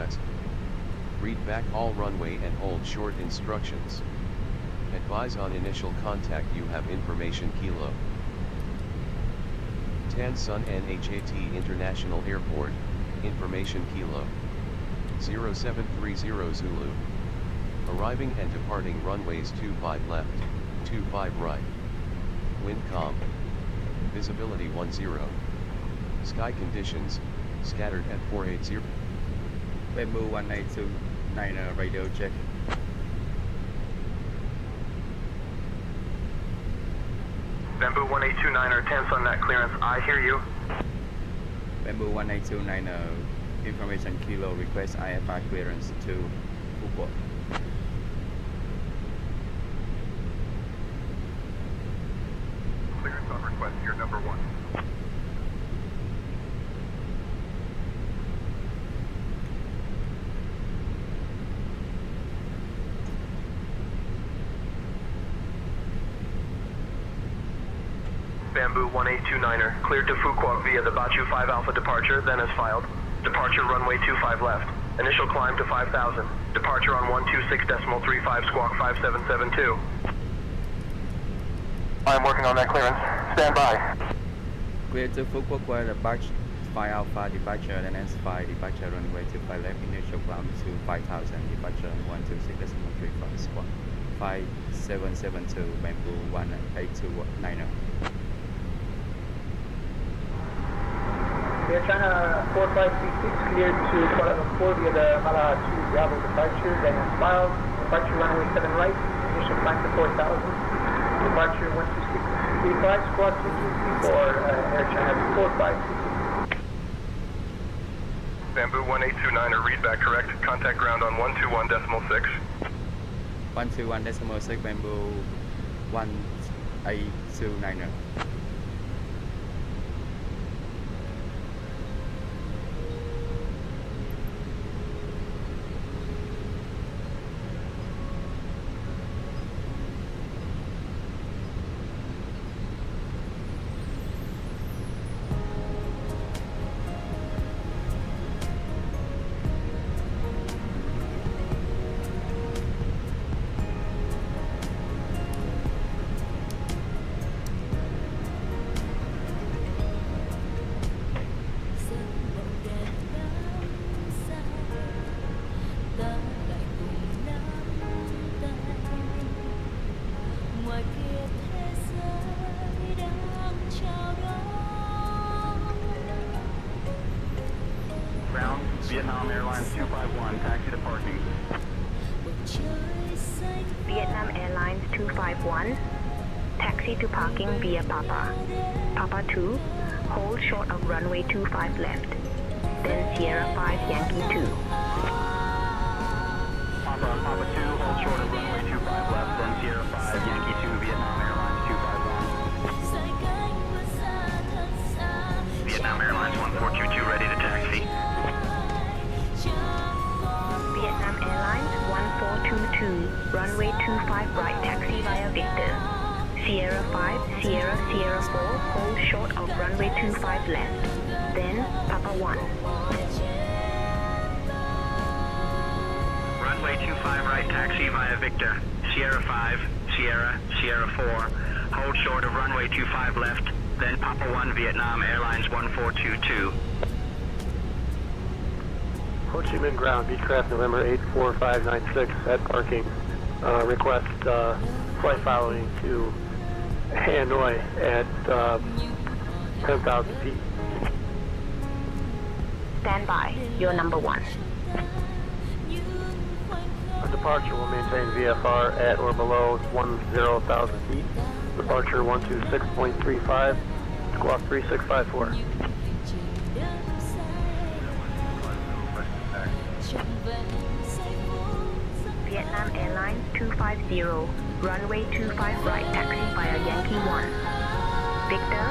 request. Read back all runway and hold short instructions. Advise on initial contact you have information Kilo. Tan Son Nhat International Airport, information Kilo. 0730 Zulu. Arriving and departing runways 25 left, 25 right. Wind calm. Visibility 10. Sky conditions, scattered at 480. Bamboo 1829 radio check. Bamboo 1829 Tan Son Nhat clearance, I hear you. Bamboo 1829 information Kilo request IFR clearance to Quoc. Clearance on request, you're number 1. Bamboo 1829er, cleared to Quoc via the Bachu 5 Alpha departure, then as filed. Departure runway 25 left. Initial climb to 5,000. Departure on 126.35 squawk 5772. I'm working on that clearance. Stand by. Clear to Quoc where the Batch 5 Alpha departure, then as 5 departure runway 25 left. Initial climb to 5,000. Departure on 126.35 squawk 5772. Bamboo 1829. Air China 4536 cleared to Kuala Lumpur via the Mala 2 Bravo departure, then as filed. Departure runway 7 right, initial climb to 4,000. Departure 126.35, squawk 2234, Air China 4536. Bamboo 1829er, read back correct. Contact ground on 121.6. 121.6 Bamboo 1829. Vietnam Airlines 251, taxi to parking. Vietnam Airlines 251, taxi to parking via Papa. Papa 2, hold short of runway 25 left. Then Sierra 5 Yankee 2. Papa 2, hold short of runway 25 left, then Sierra 5 Yankee 2, Vietnam Airlines 251. Vietnam Airlines 1422, ready to taxi. Vietnam Airlines 1422, runway 25 right, taxi via Victor. Sierra 5, Sierra 4, hold short of runway 25 left. Then Papa 1. Runway 25 right, taxi via Victor. Sierra 5, Sierra 4, hold short of runway 25 left. Then Papa 1, Vietnam Airlines 1422. Ho Chi Minh ground, Beechcraft November 84596 at parking. Request flight following to Hanoi at 10,000 feet. Stand by, you're number 1. On departure will maintain VFR at or below 10,000 feet. Departure 126.35, squawk 3654. Vietnam Airlines 250, runway 25 right, taxi via Yankee 1. Victor,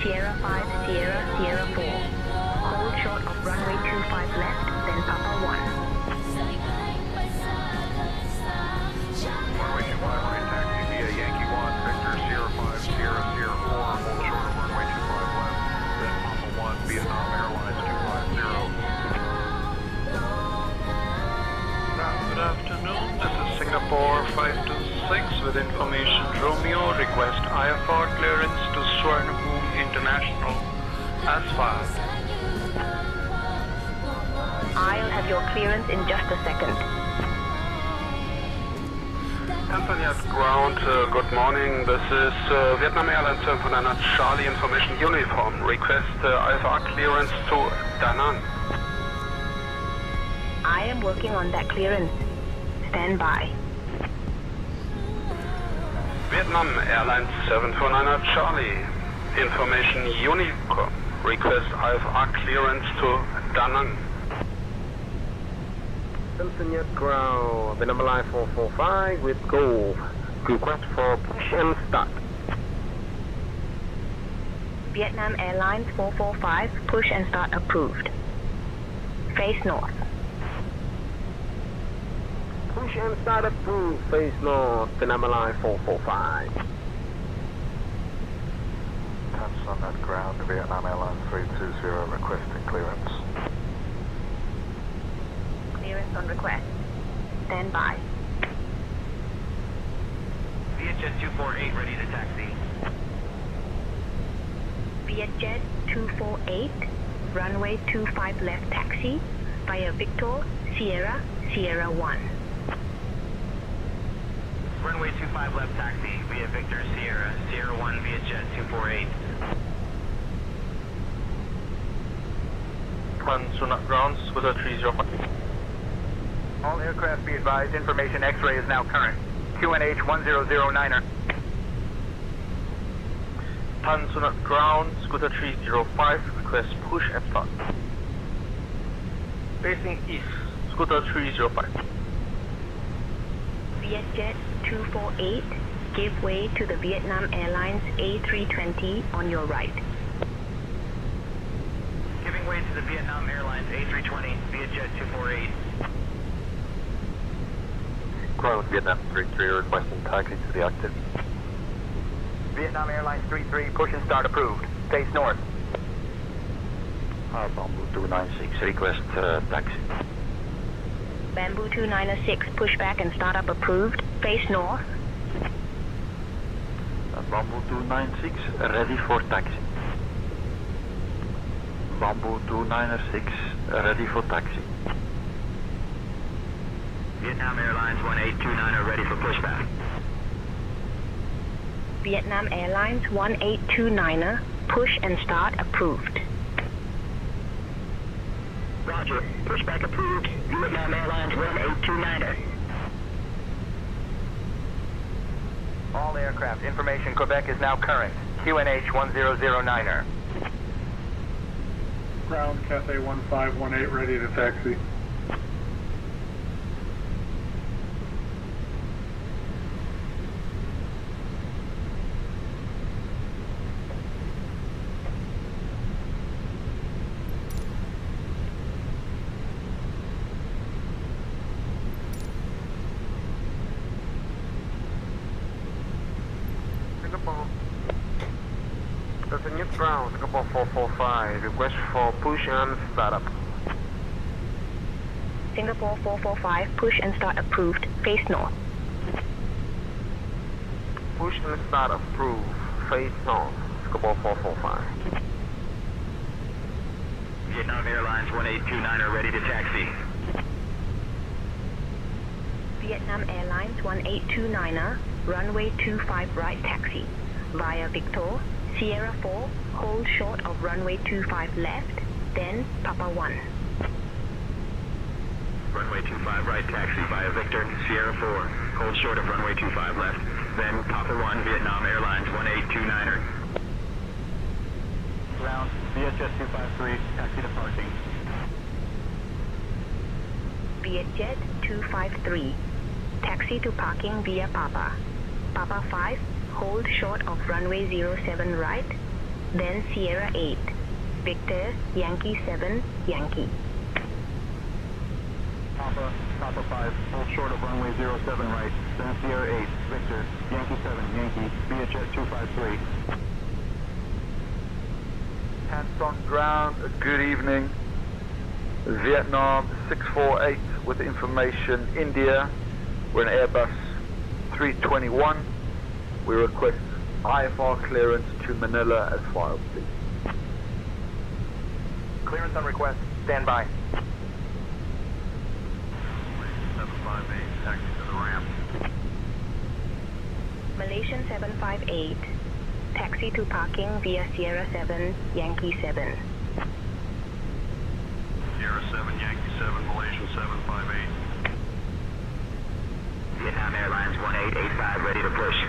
Sierra 5, Sierra 4. Hold short of runway 25 left, then Papa 1. Runway 25 right, taxi via Yankee 1, Victor, Sierra 5, Sierra 4, hold short of runway 25 left, then Papa 1, Vietnam Airlines 250. IFR clearance to Swarnabhoom International as filed. I'll have your clearance in just a second. Nhat ground, good morning. This is Vietnam Airlines 749 Charlie Information Uniform. Request IFR clearance to Da Nang. I am working on that clearance. Stand by. Vietnam Airlines 749 Charlie Information Uniform. Request IFR clearance to Da Nang. Nhat ground, the number line 445 with Golf. Request for push and start. Vietnam Airlines 445, push and start approved. Face north. Push and start approved. Face north, the number line 445. Touch on that ground, Vietnam Airlines 320 requesting clearance. Clearance on request. Stand by. VHS 248 ready to taxi. Vietjet 248, runway 25 left taxi via Victor, Sierra, Sierra 1. Runway 25 left taxi via Victor Sierra, Sierra 1 Vietjet 248. Nhat ground, Scooter 305. All aircraft be advised, information X-ray is now current. QNH 1009er. Nhat ground, Scooter 305, request push and start. Facing east, Scooter 305. Vietjet 248, give way to the Vietnam Airlines A320 on your right. Giving way to the Vietnam Airlines A320, Vietjet 248. Ground Vietnam 33 requesting taxi to the active. Vietnam Airlines 33, push and start approved. Face north. Bamboo 296 request taxi. Bamboo 296, push back and start up approved. Face north. Bamboo 296 ready for taxi. Bamboo 296 ready for taxi. Vietnam Airlines 1829 are ready for pushback. Vietnam Airlines 1829er, push and start approved. Roger, pushback approved. Vietnam Airlines 1829er. All aircraft, information Quebec is now current. QNH 1009er. Ground Cafe 1518 ready to taxi. Nhat ground, Singapore 445, request for push and start up. Singapore 445, push and start approved. Face north. Push and start approved. Face north, Singapore 445. Vietnam Airlines 1829 are ready to taxi. Vietnam Airlines 1829er, runway 25 right taxi via Victor, Sierra 4, hold short of runway 25 left, then Papa 1. Runway 25 right taxi via Victor, Sierra 4, hold short of runway 25 left, then Papa 1 Vietnam Airlines 1829er. Ground, VHS 253, taxi departing. Vietjet 253, taxi to parking via Papa. Papa 5, hold short of runway 07 right, then Sierra 8, Victor, Yankee 7, Yankee. Papa 5, hold short of runway 07 right, then Sierra 8, Victor, Yankee 7, Yankee, VHS 253. Hands on ground, good evening. Vietnam 648 with information India. We're in Airbus 321. We request IFR clearance to Manila as filed, please. Clearance on request. Stand by. 758, taxi to the ramp. Malaysian 758, taxi to parking via Sierra 7, Yankee 7. Sierra 7, Yankee 7, Malaysian 758. Vietnam Airlines 1885 ready to push.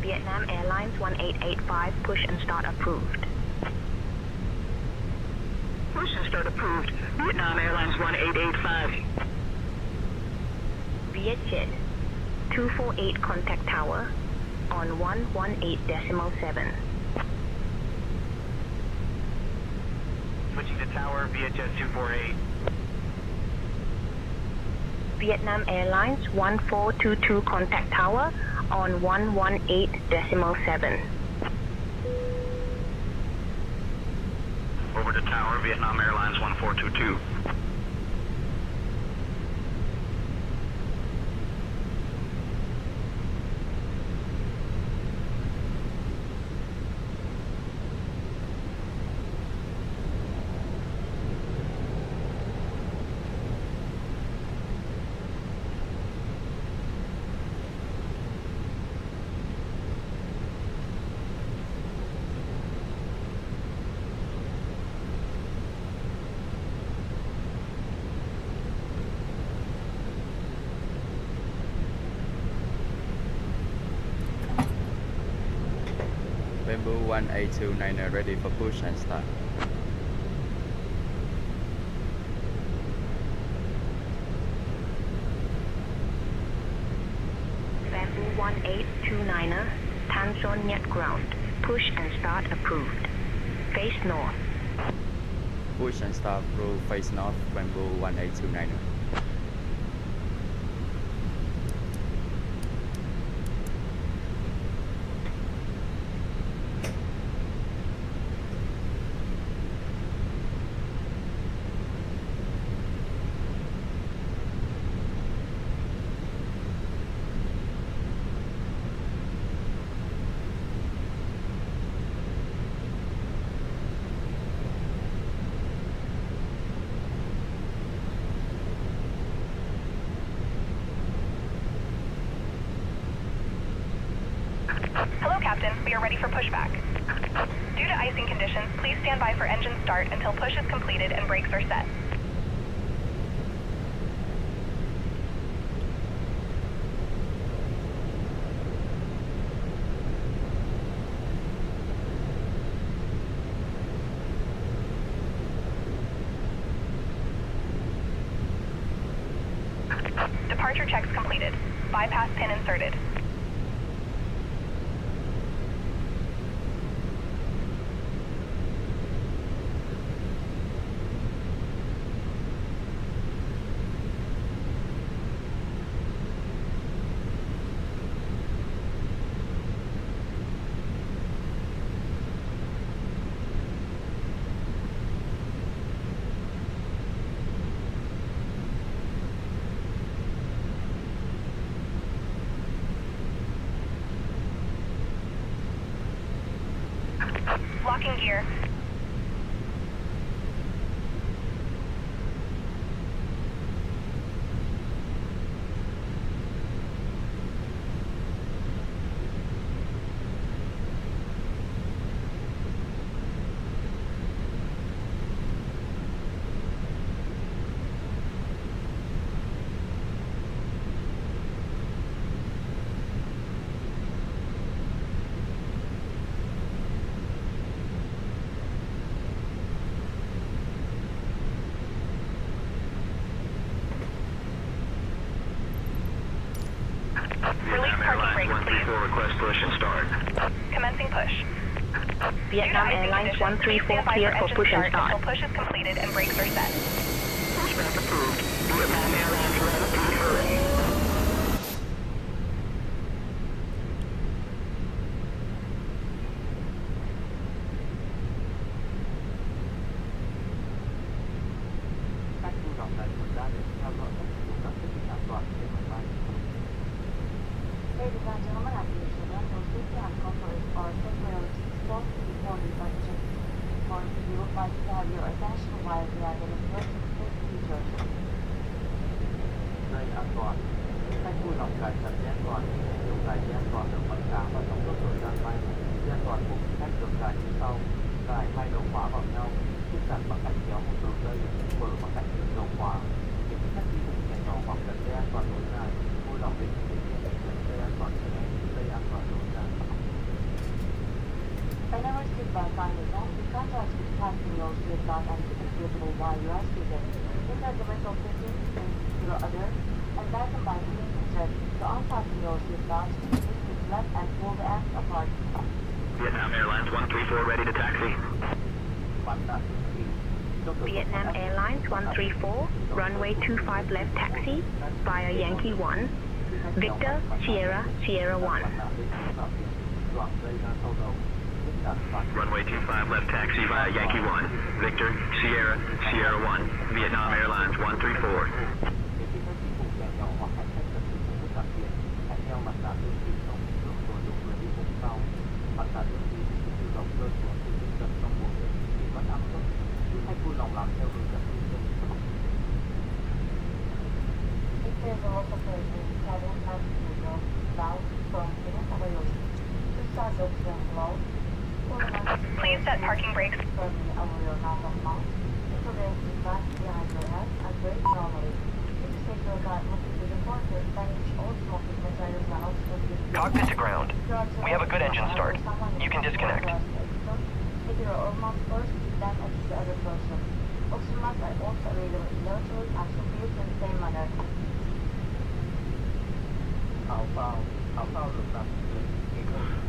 Vietnam Airlines 1885, push and start approved. Push and start approved. Vietnam Airlines 1885. Vietjet 248, contact tower on 118.7. Switching to tower, Vietjet 248. Vietnam Airlines 1422, contact tower on 118.7. Over to tower, Vietnam Airlines 1422. Bamboo 1829 ready for push and start. Bamboo 1829, Tanson Nhat ground, push and start approved. Face north. Push and start through face north, Bamboo 1829. Hello, Captain. We are ready for pushback. Due to icing conditions, please stand by for engine start until push is completed and brakes are set. Departure checks completed. Bypass pin inserted. Locking gear. Release parking brakes, please. Request push and start. Commencing push. Vietnam Airlines 134, clear for push and start. Until push is completed and brakes are set. Pushback approved. Vietnam Airlines 134. Đây là cho nó làm gì? your attention while we are getting close to this feature. Nơi an toàn. Khách vui lòng cài chặt dây an toàn. Nếu cài dây an toàn được bật cả và trong suốt thời gian bay, dây an toàn của khách được cài như sau. Cài hai đầu khóa vào nhau, siết chặt bằng cách kéo một đường dây, mở bằng cách nhấn đầu khóa. Nếu khách đi cùng trẻ nhỏ hoặc cần dây an toàn nối dài, vui lòng đến địa điểm nhấn dây an toàn trẻ em, dây an toàn nối dài. Whenever seatbelt sign is on, the contact with fasten your seatbelt and keep it visible while you are seated. Insert the window fitting to your other and tighten by pulling the thread. To unfasten your seatbelt, use the left and pull the ends apart. Vietnam Airlines 134 ready to taxi. Vietnam Airlines 134, runway 25 left taxi via Yankee 1, Victor, Sierra, Sierra 1. Runway 25 left taxi via Yankee 1, Victor, Sierra, Sierra 1, Vietnam Airlines 134. If there is a loss of air in cabin, pass the valve from hidden over your seat. To start the oxygen flow, Please set parking brakes. firmly over your nozzle mount. Ensure there is back behind your head and brake normally. If you take your car must be reported, vanish all smoking materials and oxygen. Cockpit to ground. We have a good engine start. You can disconnect. If you are almost first, then assist the other person. Oxygen masks are also available inertially and should be used in the same manner.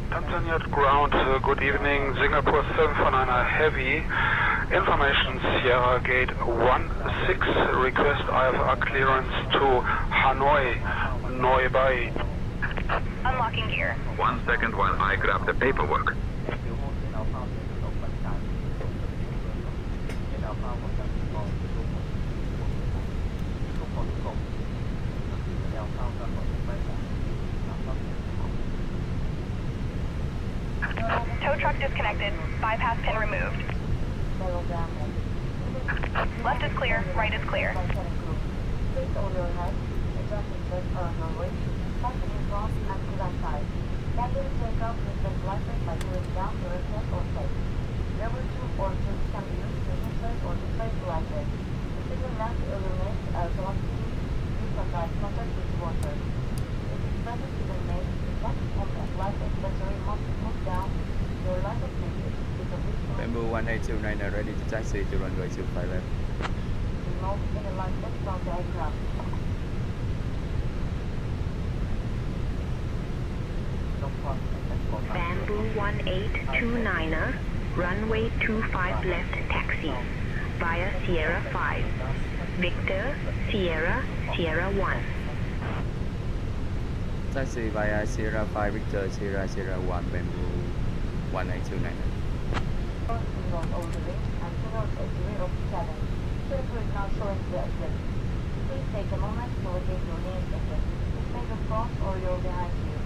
Tanzania ground, good evening. Singapore 749 Heavy. Information Sierra Gate 16. Request IFR clearance to Hanoi, Noi Bai. Unlocking gear. 1 second while I grab the paperwork. Tow truck disconnected. Bypass pin removed. Left is clear, right is clear. Place over your head, adjust the chest around your waist, fasten in front and to that side. Handle the takeoff with the license by pulling down your chest or face. Rubber tube or tubes can be used to insert or displace the license. The signal length eliminates velocity, use of light contact with water. If it's better to eliminate, the plastic pump and license battery must be moved down. Your license may be with a visual Bamboo 1829 are ready to taxi to runway 25 left. remote in a license from the aircraft. Bamboo 1829er, runway 25 left taxi via Sierra 5, Victor, Sierra, Sierra 1. Taxi via Sierra 5 Victor Sierra Sierra 1 Bamboo 1829. Signals over the wing and signals at the rear of the cabin. Circle is now showing the exit. Please take a moment to locate your nearest exit. This may be front or you're behind you.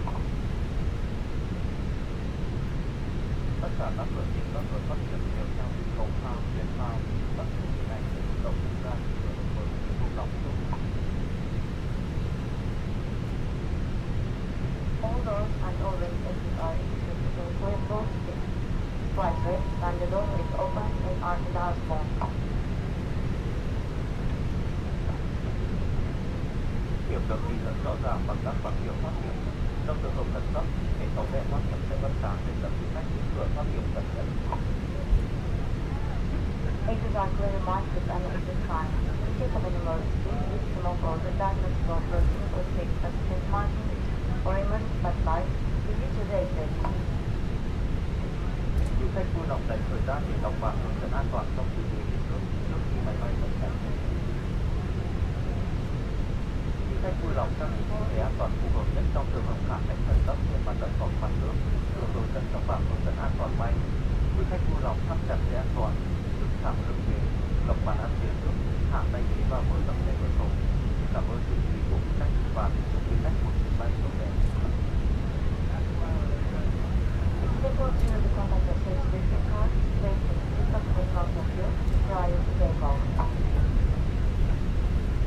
Tất cả các cửa chính các cửa thoát hiểm đều trang bị cầu phao, đèn phao. Tất cả những này sẽ tự động ra cửa mở không đóng chung. All doors and all ring exits are equipped with rainbow sticks. Flight rate and the door is open and are in the household. Hiểm được ghi dẫn rõ ràng bằng các bảng hiệu thoát hiểm. Trong trường hợp khẩn cấp, hệ thống đèn thoát hiểm sẽ bật sáng để dẫn du khách đến cửa thoát hiểm gần nhất. Exits are clearly marked with an exit sign. In case of an emergency, use smoke or the darkness door closing or fixed at his marking or emergency spotlight to reach the exit. Du khách vui lòng dành thời gian để đọc bảng hướng dẫn an toàn trong sự điều khiển trước khi máy bay khởi hành. Du khách vui lòng trang bị chiếc ghế an toàn phù hợp nhất trong trường hợp khả năng khẩn cấp trên mặt đất hoặc mặt nước, được hướng dẫn trong bảng hướng dẫn an toàn bay. Du khách vui lòng thắt chặt dây an toàn, giữ thẳng lưng ghế, gập bàn ăn phía trước, hạ tay ghế và mở rộng tay cửa sổ. Cảm ơn sự chú ý của quý khách và chúc quý khách một chuyến bay tốt đẹp. Before to the contact the safety car, place the seatbelt from Tokyo prior to takeoff.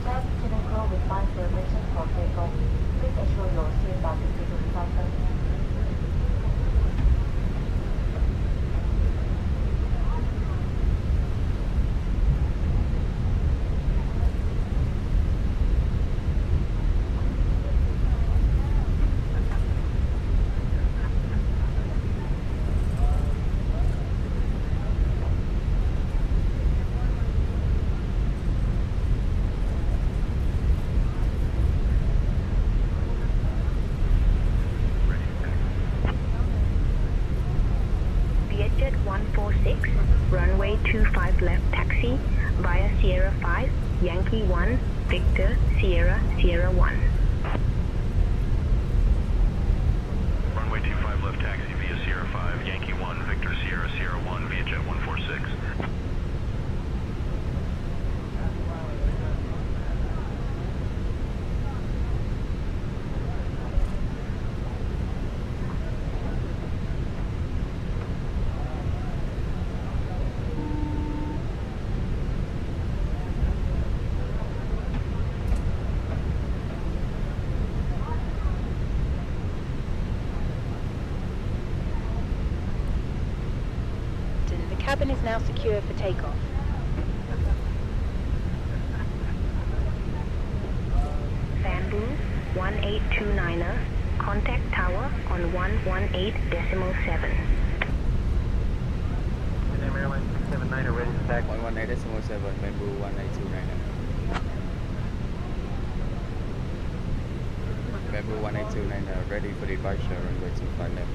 Just to and fro with fine permission for takeoff, please ensure your seatbelt is easily fastened. Vietjet 146, runway 25 left taxi via Sierra 5, Yankee 1, Victor, Sierra, Sierra 1. Runway 25 left taxi via Sierra 5, Yankee 1, Victor, Sierra, Sierra 1, Vietjet 146. The cabin is now secure for takeoff. Bamboo 1829er, contact tower on 118.7. Vietnam Airlines 679 ready to taxi. 118.7, Bamboo 1829. Bamboo 1829 ready for departure, runway 25 left.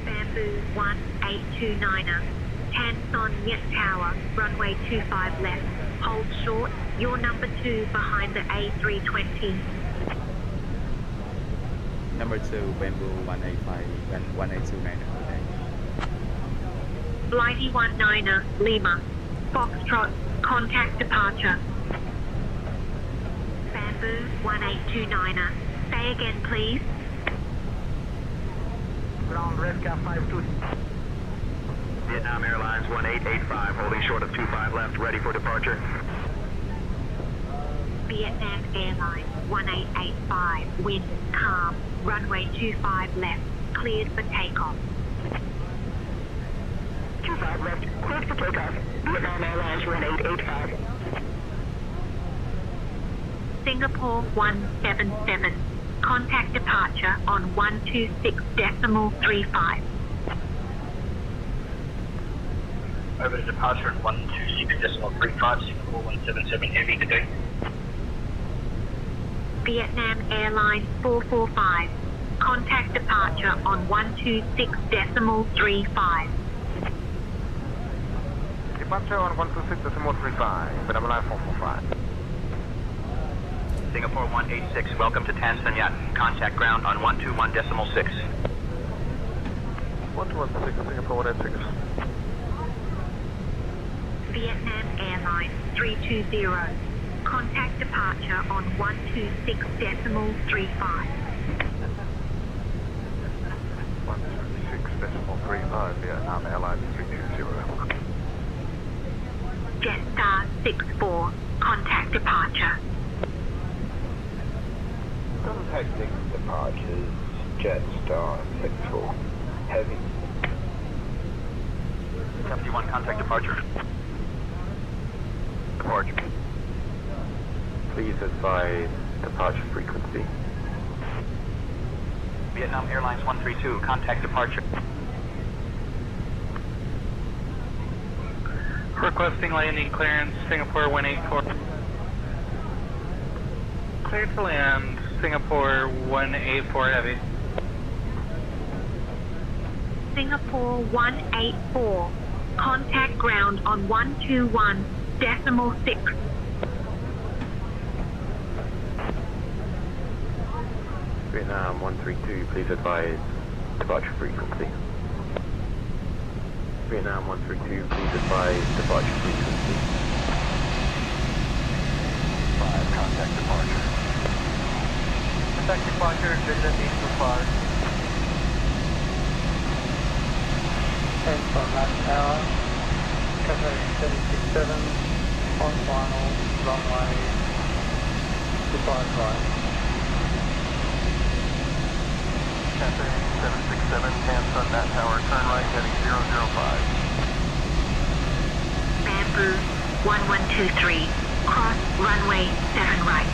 Bamboo 1829er. Hands on Nhat Tower, runway 25 left. Hold short, you're number 2 behind the A320. Number 2, Bamboo 185 and 1829. Blighty 19er, Lima. Foxtrot, contact departure. Bamboo 1829er. Say again, please. Ground Redcar 52. Vietnam Airlines 1885, holding short of 25 left, ready for departure. Vietnam Airlines 1885, wind calm, runway 25 left, cleared for takeoff. 25 left, cleared for takeoff. Vietnam Airlines 1885. Singapore 177, contact departure on 126.35. Over to departure at 126.35, Singapore 177 heavy today. Vietnam Airlines 445, contact departure on 126.35. Departure on 126.35, Vietnam Airlines 445. Singapore 186, welcome to Tan Son Nhat. Contact ground on 121.6. 126, Singapore 186. Vietnam Airlines 320, contact departure on 126.35. 126.35, Vietnam Airlines 320. Jetstar 64, contact departure. Contacting departures, Jetstar 64, heavy. 71, contact departure. Departure. Please advise departure frequency. Vietnam Airlines 132, contact departure. Requesting landing clearance, Singapore 184. Cleared to land, Singapore 184 heavy. Singapore 184, contact ground on 121.6. Vietnam 132, please advise departure frequency. Vietnam 132, please advise departure frequency. 5, contact departure. Contact departure, visit 825. 10 on Nhat Tower, Cathay 767, on final, runway 25 right. Cathay 767, hands on Nhat Tower, turn right, heading 005. Bamboo 1123, cross runway 7 right.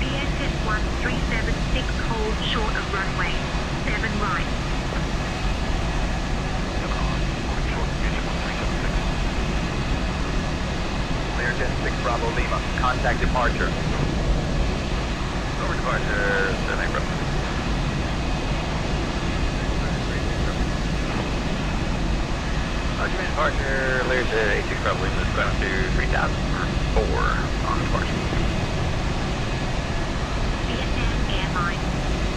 VSS 1376, hold short of runway 7 right. Clear Jet 6 Bravo Lima, contact departure. Over departure, 7 Bravo. Command departure, Clear Jet 86 Bravo Lima, is ground to 3004 on departure. Vietnam Airlines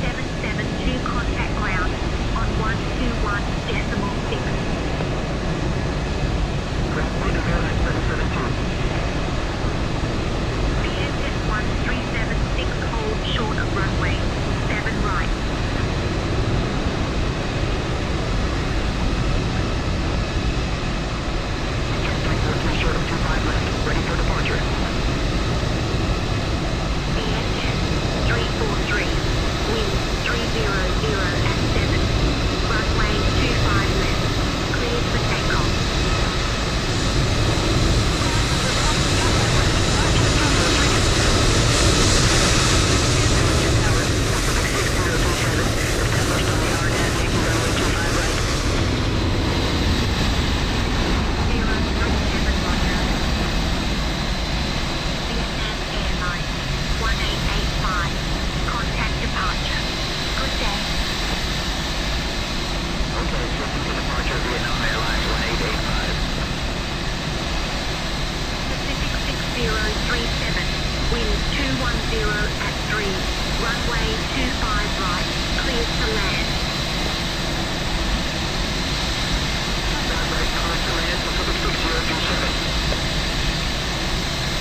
772, contact ground on 121.6. VSS 1376, hold short of runway 7 right. Short of 25 left, ready for departure. VSS 343, wind 300 at 7, runway 25 left, cleared for takeoff. Vietnam Airlines 1885, contact departure. Good day. Okay, switching to departure, Vietnam Airlines 1885. Pacific 6037, wind 210 at 3, runway 25 right, cleared to land. Right, clear to land, Pacific 6027.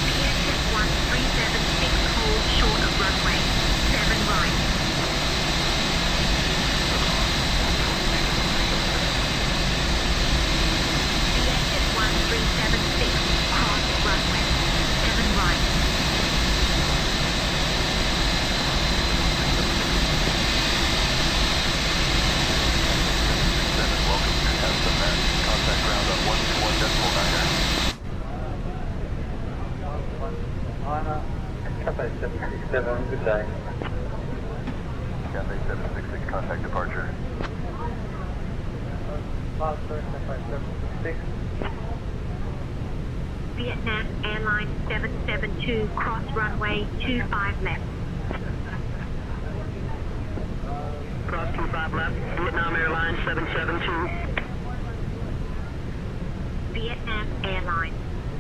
VSS 1376, hold short of runway 7 right. VSS 1376, cross runway 7 right. Welcome to Nhat. Contact ground on 121.9. Cathay 767, good day. Cathay 766, contact departure. Master, Cathay 766. Vietnam Airlines 772, cross runway 25 left. Cross 25 left, Vietnam Airlines 772. Vietnam Airlines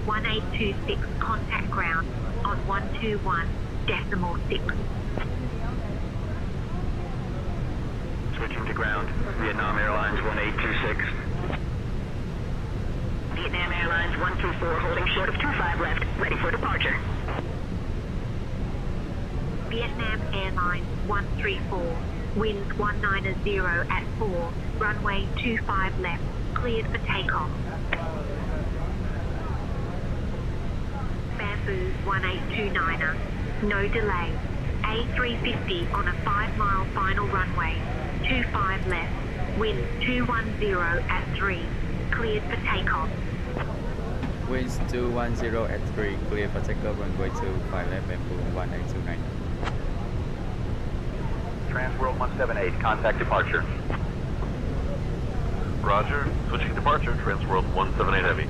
1826, contact ground on 121.6. Switching to ground, Vietnam Airlines 1826. Vietnam Airlines 124, holding short of 25 left, ready for departure. Vietnam Airlines 134, wind 190 at 4, runway 25 left, cleared for takeoff. Bamboo 1829er, no delay. A350 on a 5-mile final runway, 25 left, wind 210 at 3, cleared for takeoff. Winds 210 at 3, clear for takeoff, runway 25 left, Bamboo 1829. Transworld 178, contact departure. Roger, switching to departure, Transworld 178 Heavy.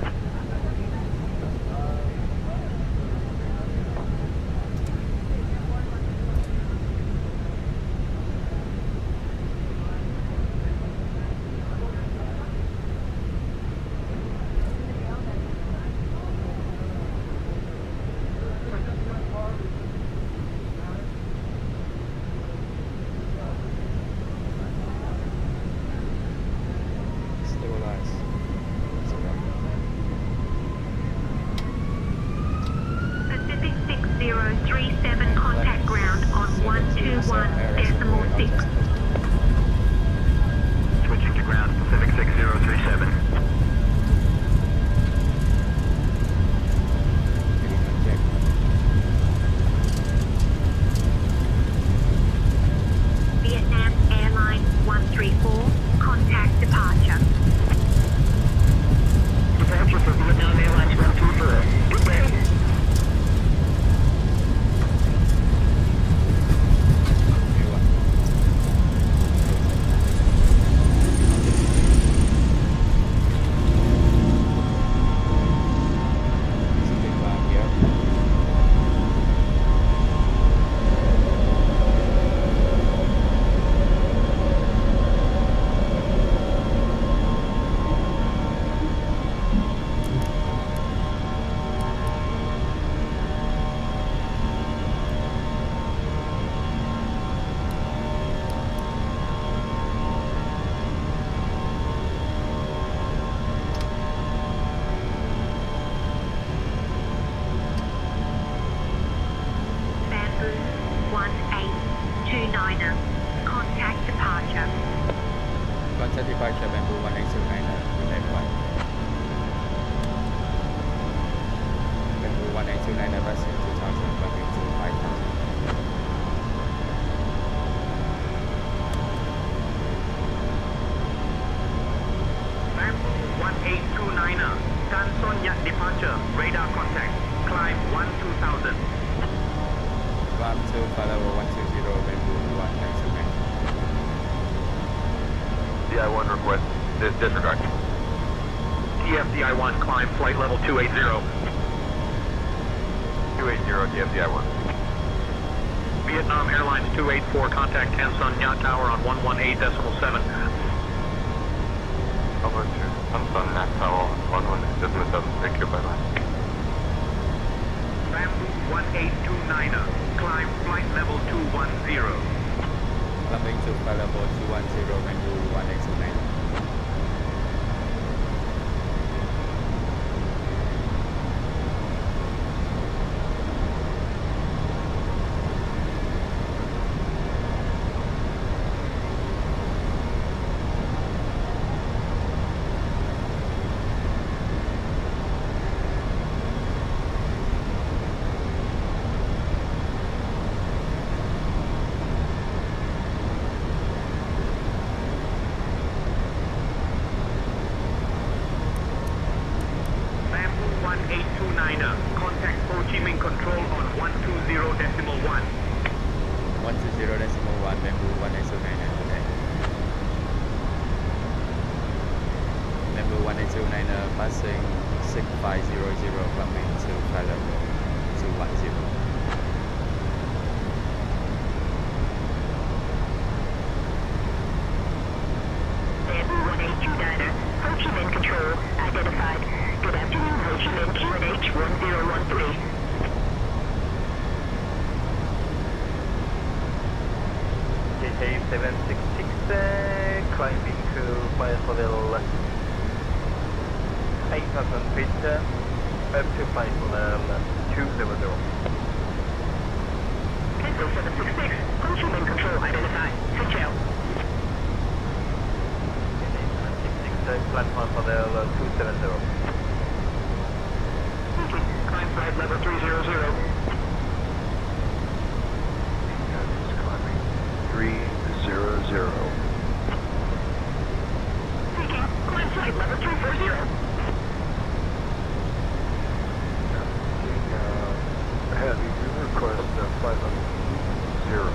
1829er, contact flight. Bamboo 1829er, passing 2000, climbing to 5000. Bamboo 1829er, Canson Nhat departure, radar contact, climb 12000. Climb to flight level 120, Bamboo 1829. DI-1 request, disregard. TFDI-1, climb flight level 280. 280 TFDI-1. Vietnam Airlines 284, contact Canson Nhat Tower on 118.7. Over to Samsung Nhat Tower, 118.7. Thank you, bye-bye. Bamboo 1829er, climb flight level 210. Climbing to flight level 210, Bamboo 1829. Bamboo 1829er, contact Ho Chi Minh Control on 120.1. 120.1, Bamboo 1829er, okay. Bamboo 1829er, passing 6500, climbing to flight level 210. Bamboo 1829er, Ho Chi Minh Control, identified. Good afternoon, Ho Chi Minh QNH 1013. KK766, climbing to flight level 8,000 feet, up to flight level 200. Cancel 766, Ho Chi Minh Control, identified. Hotel. KK766, platform for level 270. Climb flight level 300. 300. Climb flight level 340. Heavy, we request flight level 0.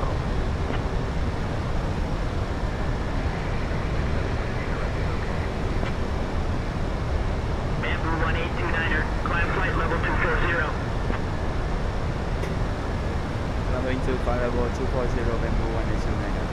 Bamboo 1829er, climb flight level 240. Climbing to flight level 240, Bamboo 1829er.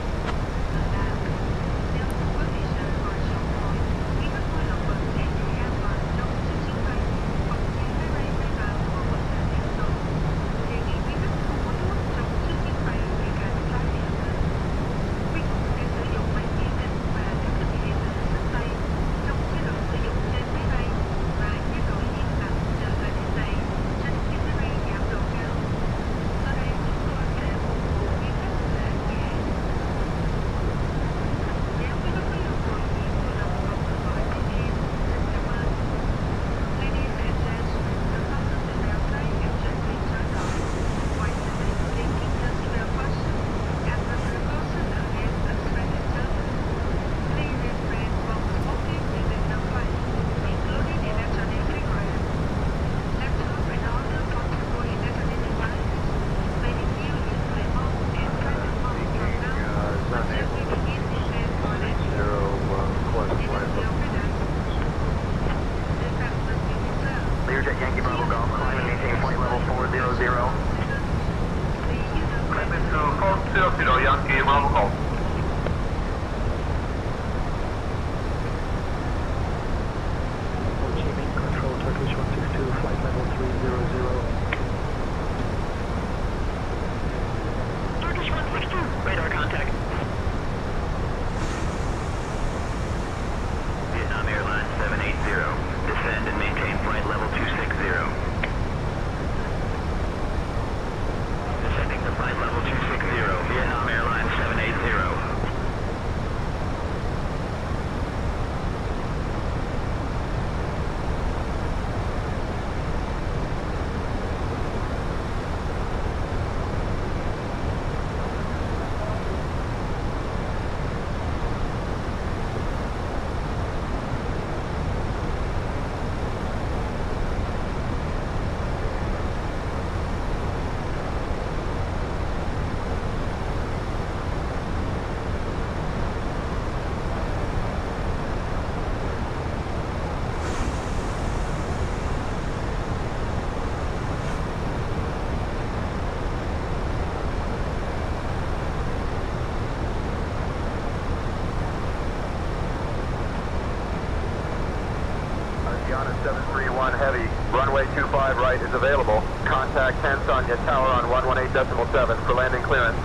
on a 731 heavy. Runway 25 right is available. Contact 10 Sonia Tower on 118.7 for landing clearance.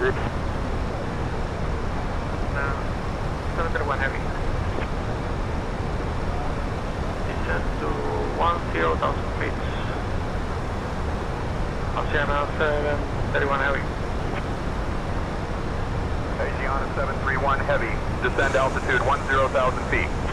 731 heavy. Descend to 10,000 feet. Oceana 731 heavy. Oceana 731 heavy. Descend altitude 10,000 feet.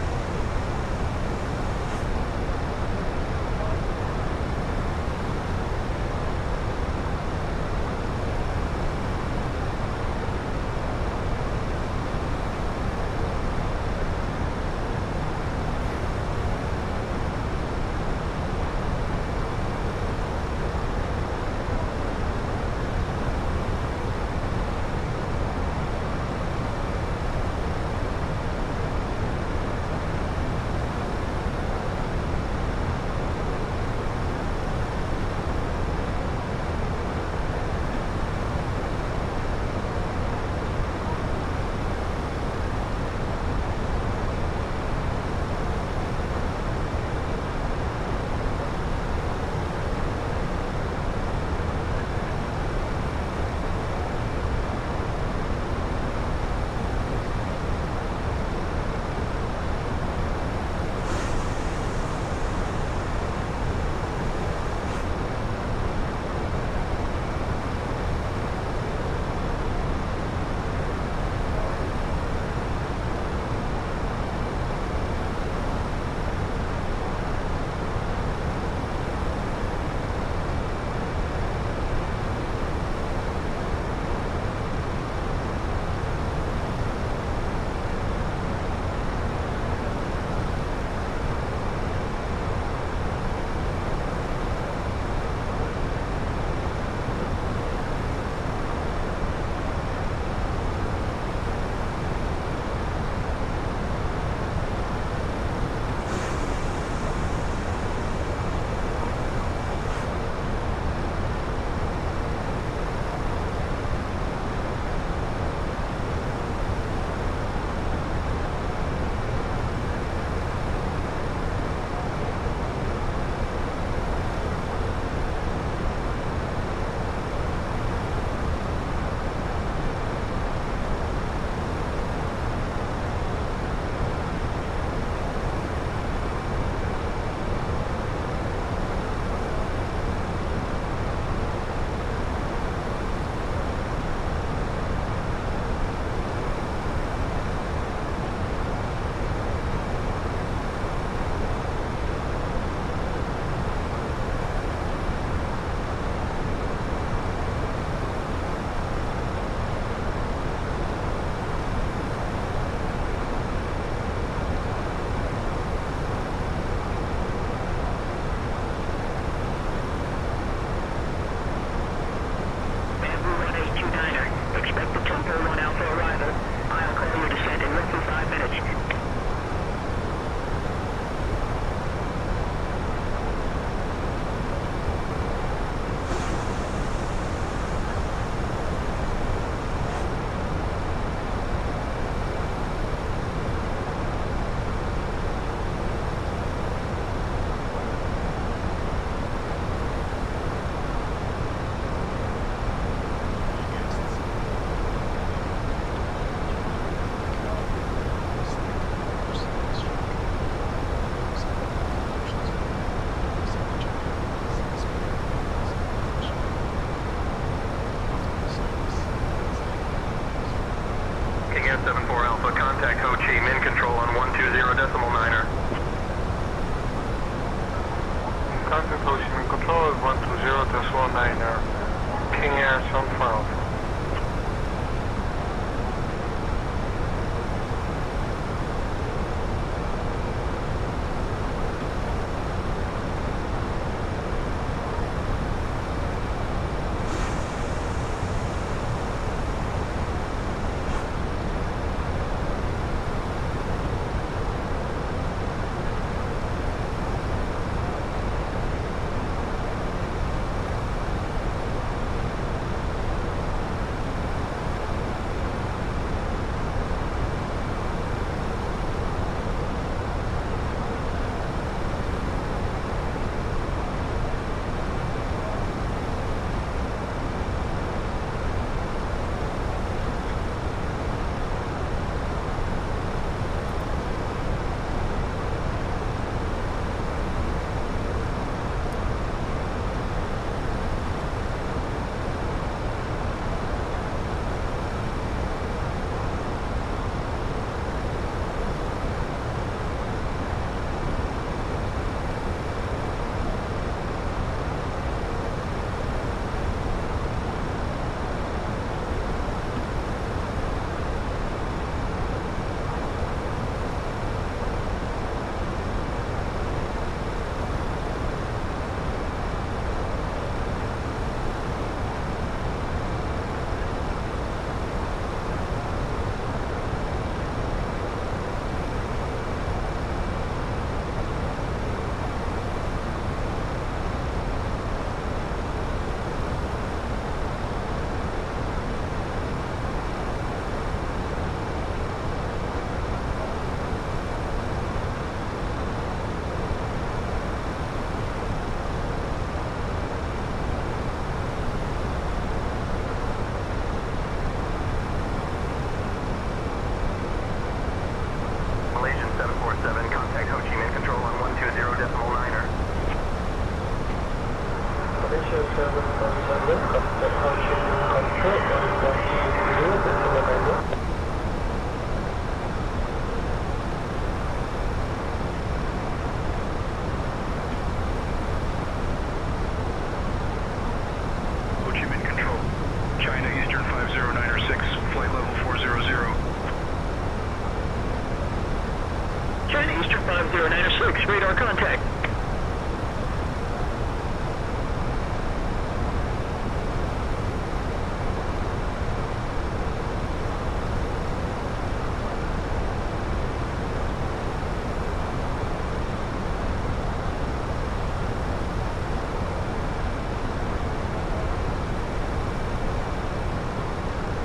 radar contact.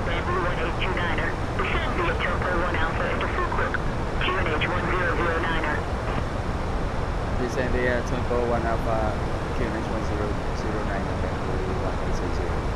Bamboo 1829er, descend via Tempo 1 Alpha into Fuquoc, QNH 1009er. Descend via Tempo 1 Alpha, QNH 1009, Bamboo 1820.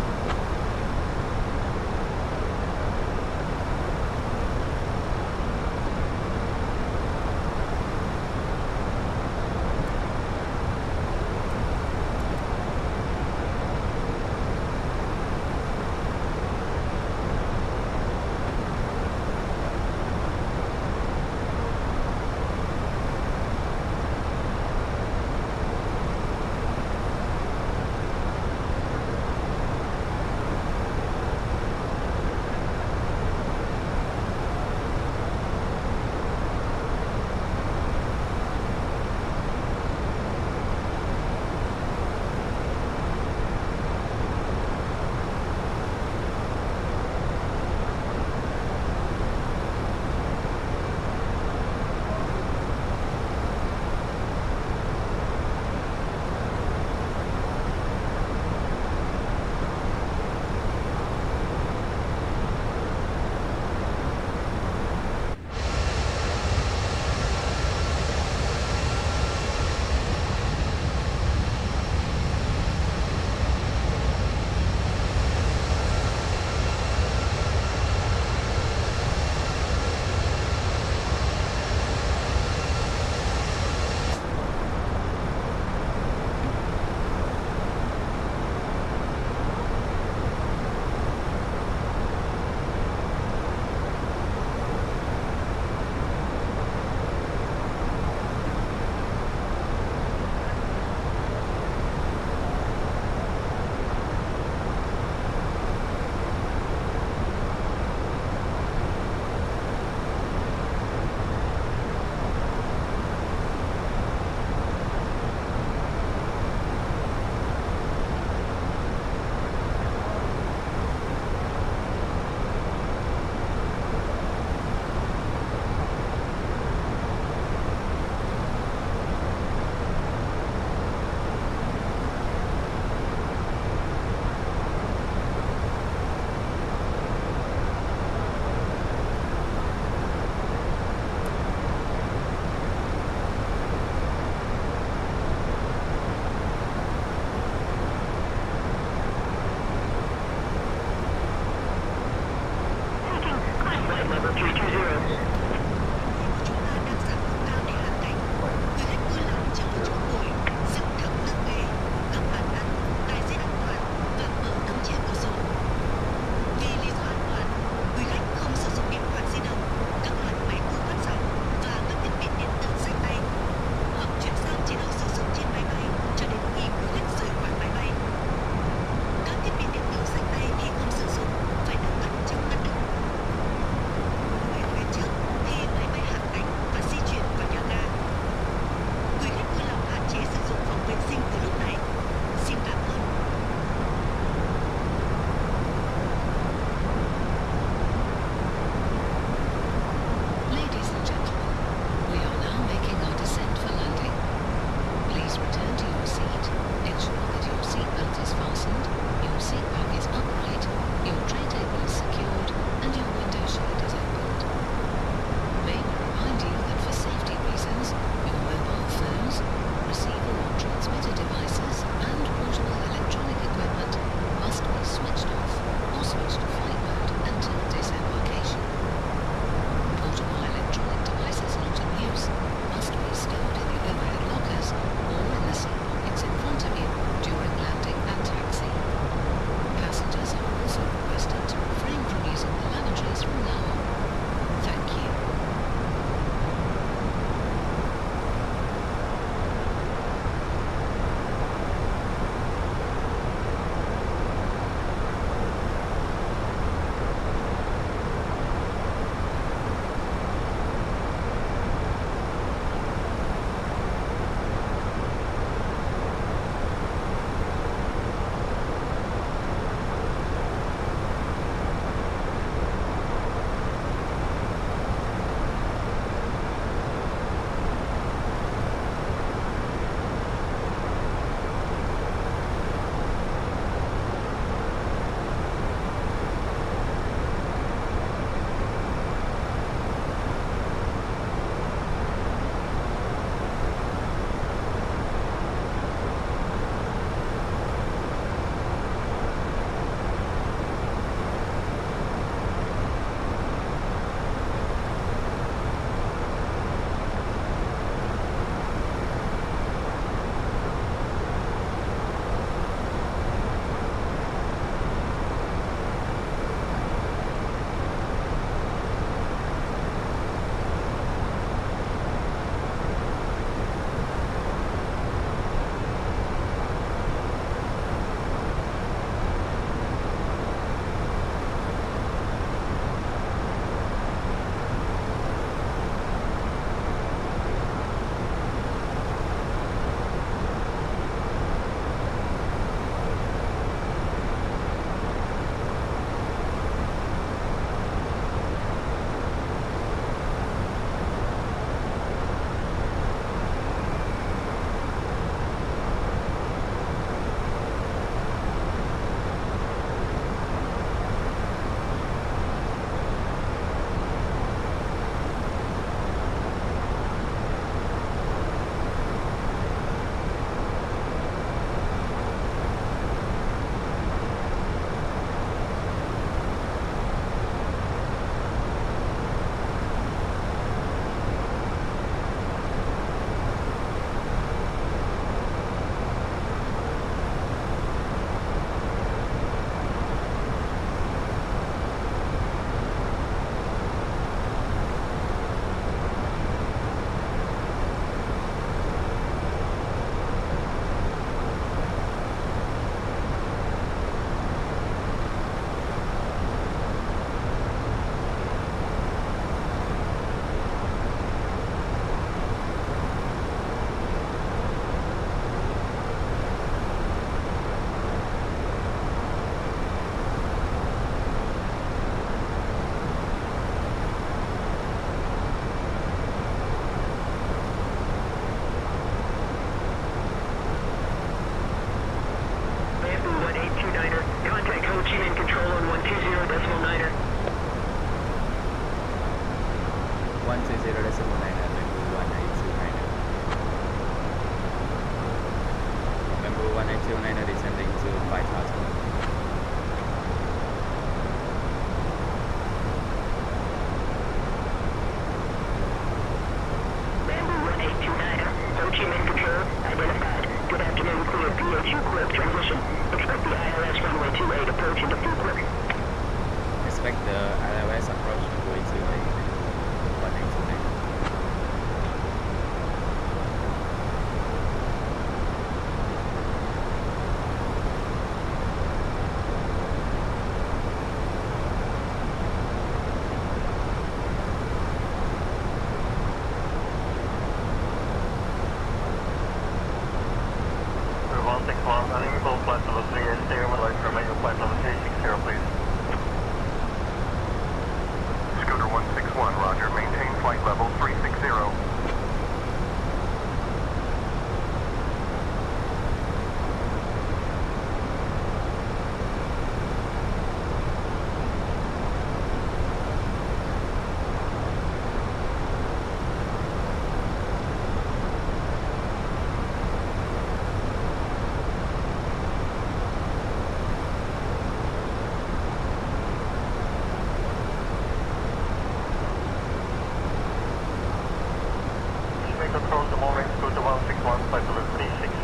Train control, good morning. Scooter 161, flight level 360.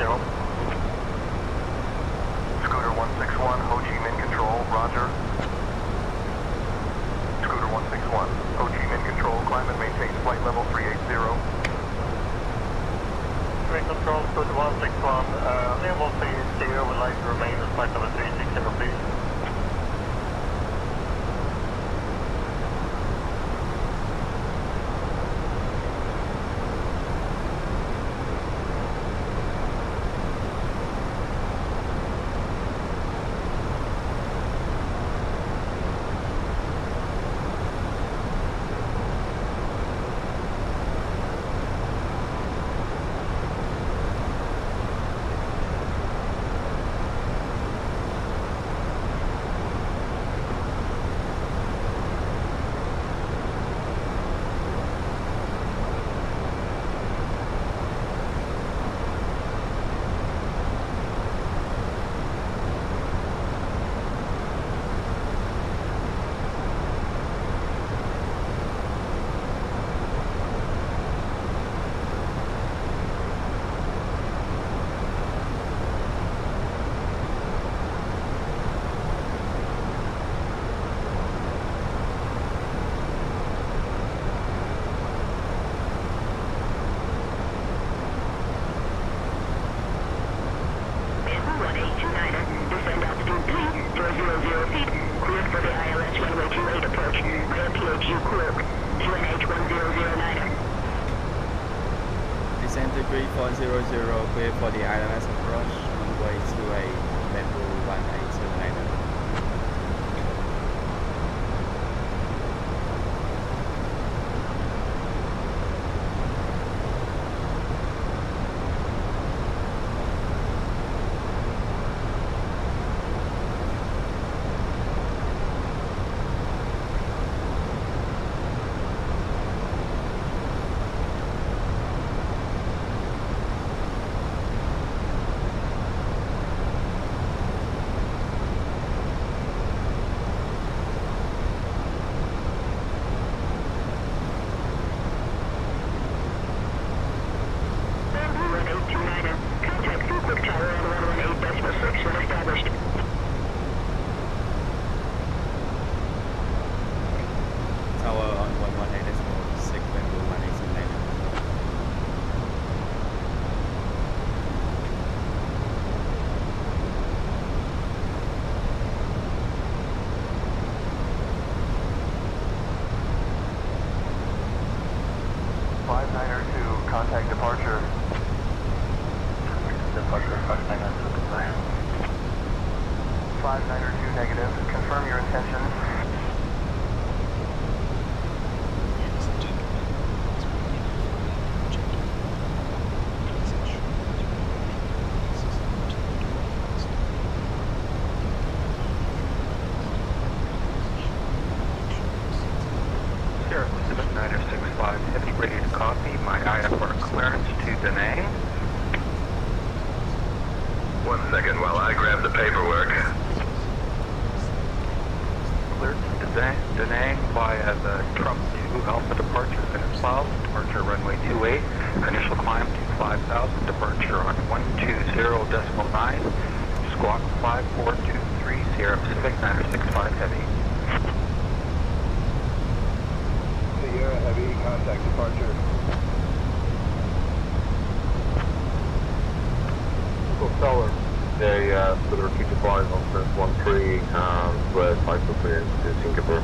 Scooter 161, Ho Chi Minh Control, roger. Scooter 161, Ho Chi Minh Control, climb and maintain flight level 380. Train control, Scooter 161, level 380, would like to remain at flight level 360, please. Descend to 3400, clear for the ILS approach, runway 28, level 1879. Contact departure. Departure 592, goodbye. 592 negative. Confirm your intentions. Sierra Pacific 965, heavy ready to copy. My IFR clearance to Da Nang. 1 second while I grab the paperwork. Cleared to Da Nang via the Trump 2 Alpha departure finish south. Departure runway 28. Initial climb to 5,000. Departure on 120.9. Squawk 5423. Sierra Pacific 965 heavy. Sierra Heavy, contact departure. Tower. For the repeat flight on First 13, square flight clearance to Singapore.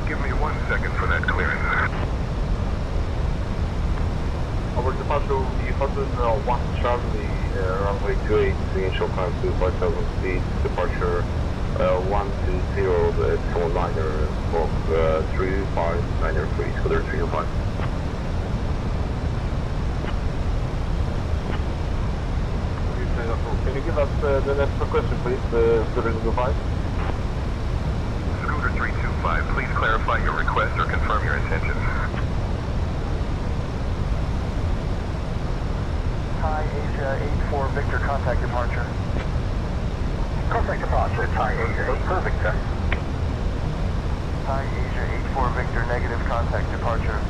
Give me 1 second for that clearance. Our departure will be Hudson 1 Charlie, runway 28, initial climb to 5,000 feet, departure 120, the Swan liner, Quoc 3593, Scooter 305. Can you give us the next question, please, Scooter 305? Scooter 325, please clarify your request or confirm your intentions. Thai Asia 84 Victor, contact departure. Contact departure, Thai Asia 84 Victor. Thai Asia 84 Victor, negative, contact departure.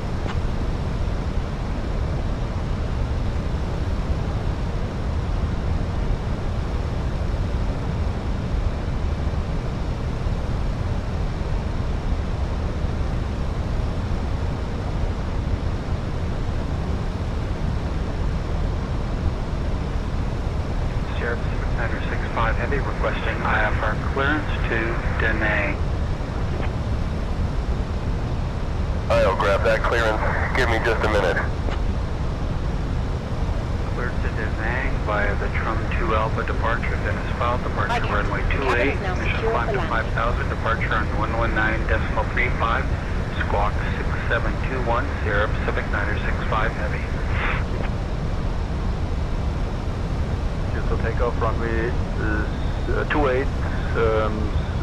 requesting IFR clearance to Da Nang. I'll grab that clearance. Give me just a minute. Cleared to Da Nang via the Trum 2 Alpha departure, then is filed, departure runway 28, initial climb to 5,000, departure on 119.35, squawk 6721, Sierra Pacific 965 Heavy. So takeoff runway is 28,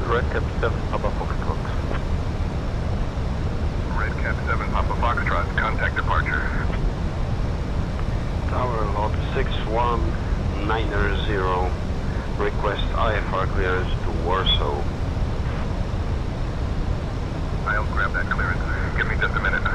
Red Cap 7, Papa Foxtrot. Red Cap 7, Papa Foxtrot, contact departure. Tower log 6190, request IFR clearance to Warsaw. I'll grab that clearance. Give me just a minute.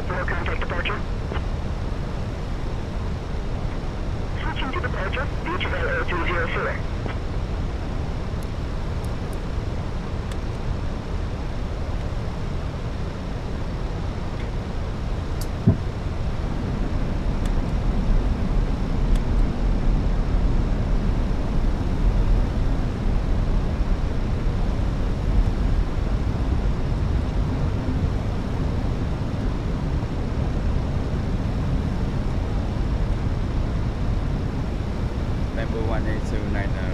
Contact departure. Switching to departure, beach Bel 204. Number 1829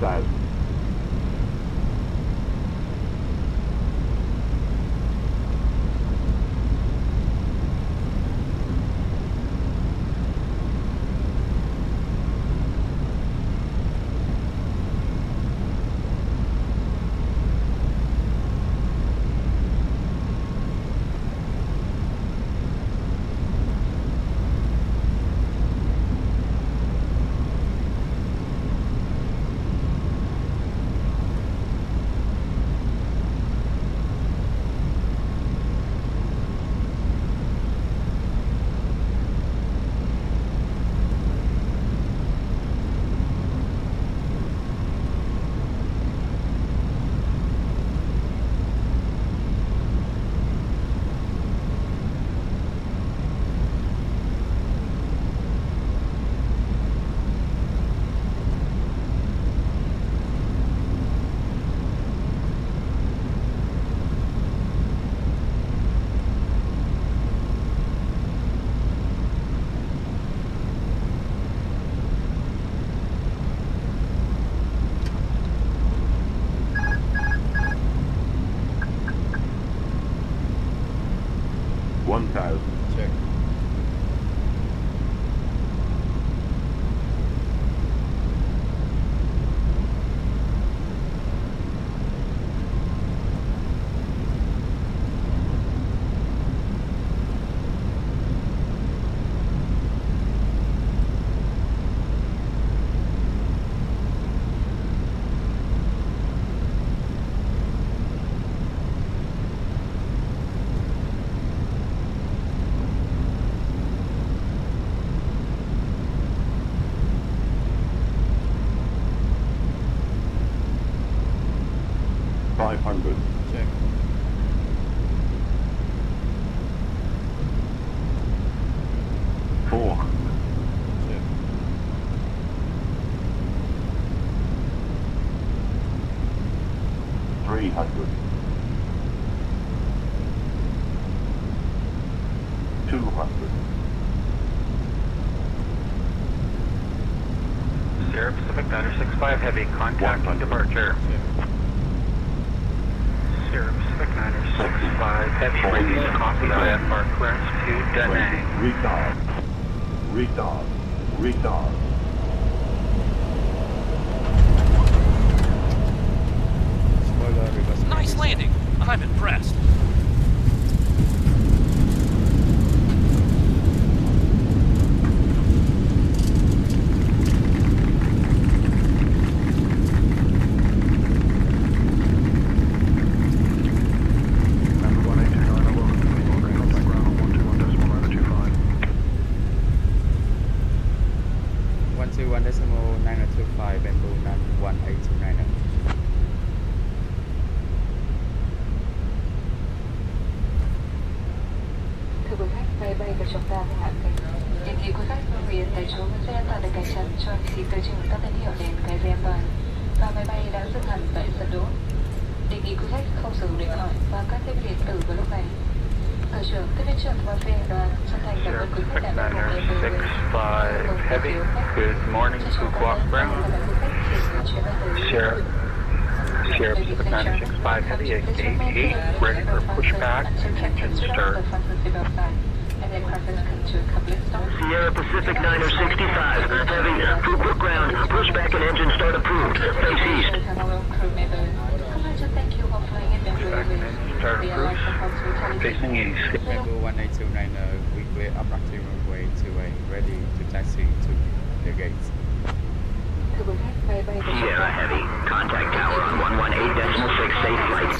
2000. Check. Check. 400. Check. 300. 200. Sierra Pacific 965 Heavy, contacting departure. Sierra Pacific 965 Heavy, ready to copy IFR clearance to Da Nang. Retard. Retard. Retard. Spoiler reverse. Nice landing. I'm impressed. Thưa quý khách, máy bay của chúng ta đang hạ cánh. Đề nghị quý khách lưu ý tại chỗ sẽ an toàn được cài chắn cho khi tới trường các tín hiệu đèn cài dây an toàn và máy bay đã dừng hẳn tại sân đỗ. Đề nghị quý khách không sử dụng điện thoại và các thiết bị điện tử vào lúc này. Tổ trưởng, tiếp viên trưởng và phi hành đoàn chân thành cảm ơn quý khách đã đồng hành với 965 Heavy, good morning to Quoc ground. Sierra Pacific 965 Heavy at gate 8, ready for pushback and engine start. Sierra Pacific 965 Heavy, Quoc ground, pushback and engine start approved. Face east. Pushback and engine start approved. Facing east. Bamboo 1829, we clear up active runway 28, ready to taxi to the gates. Sierra Heavy, contact tower 118.6, safe flight.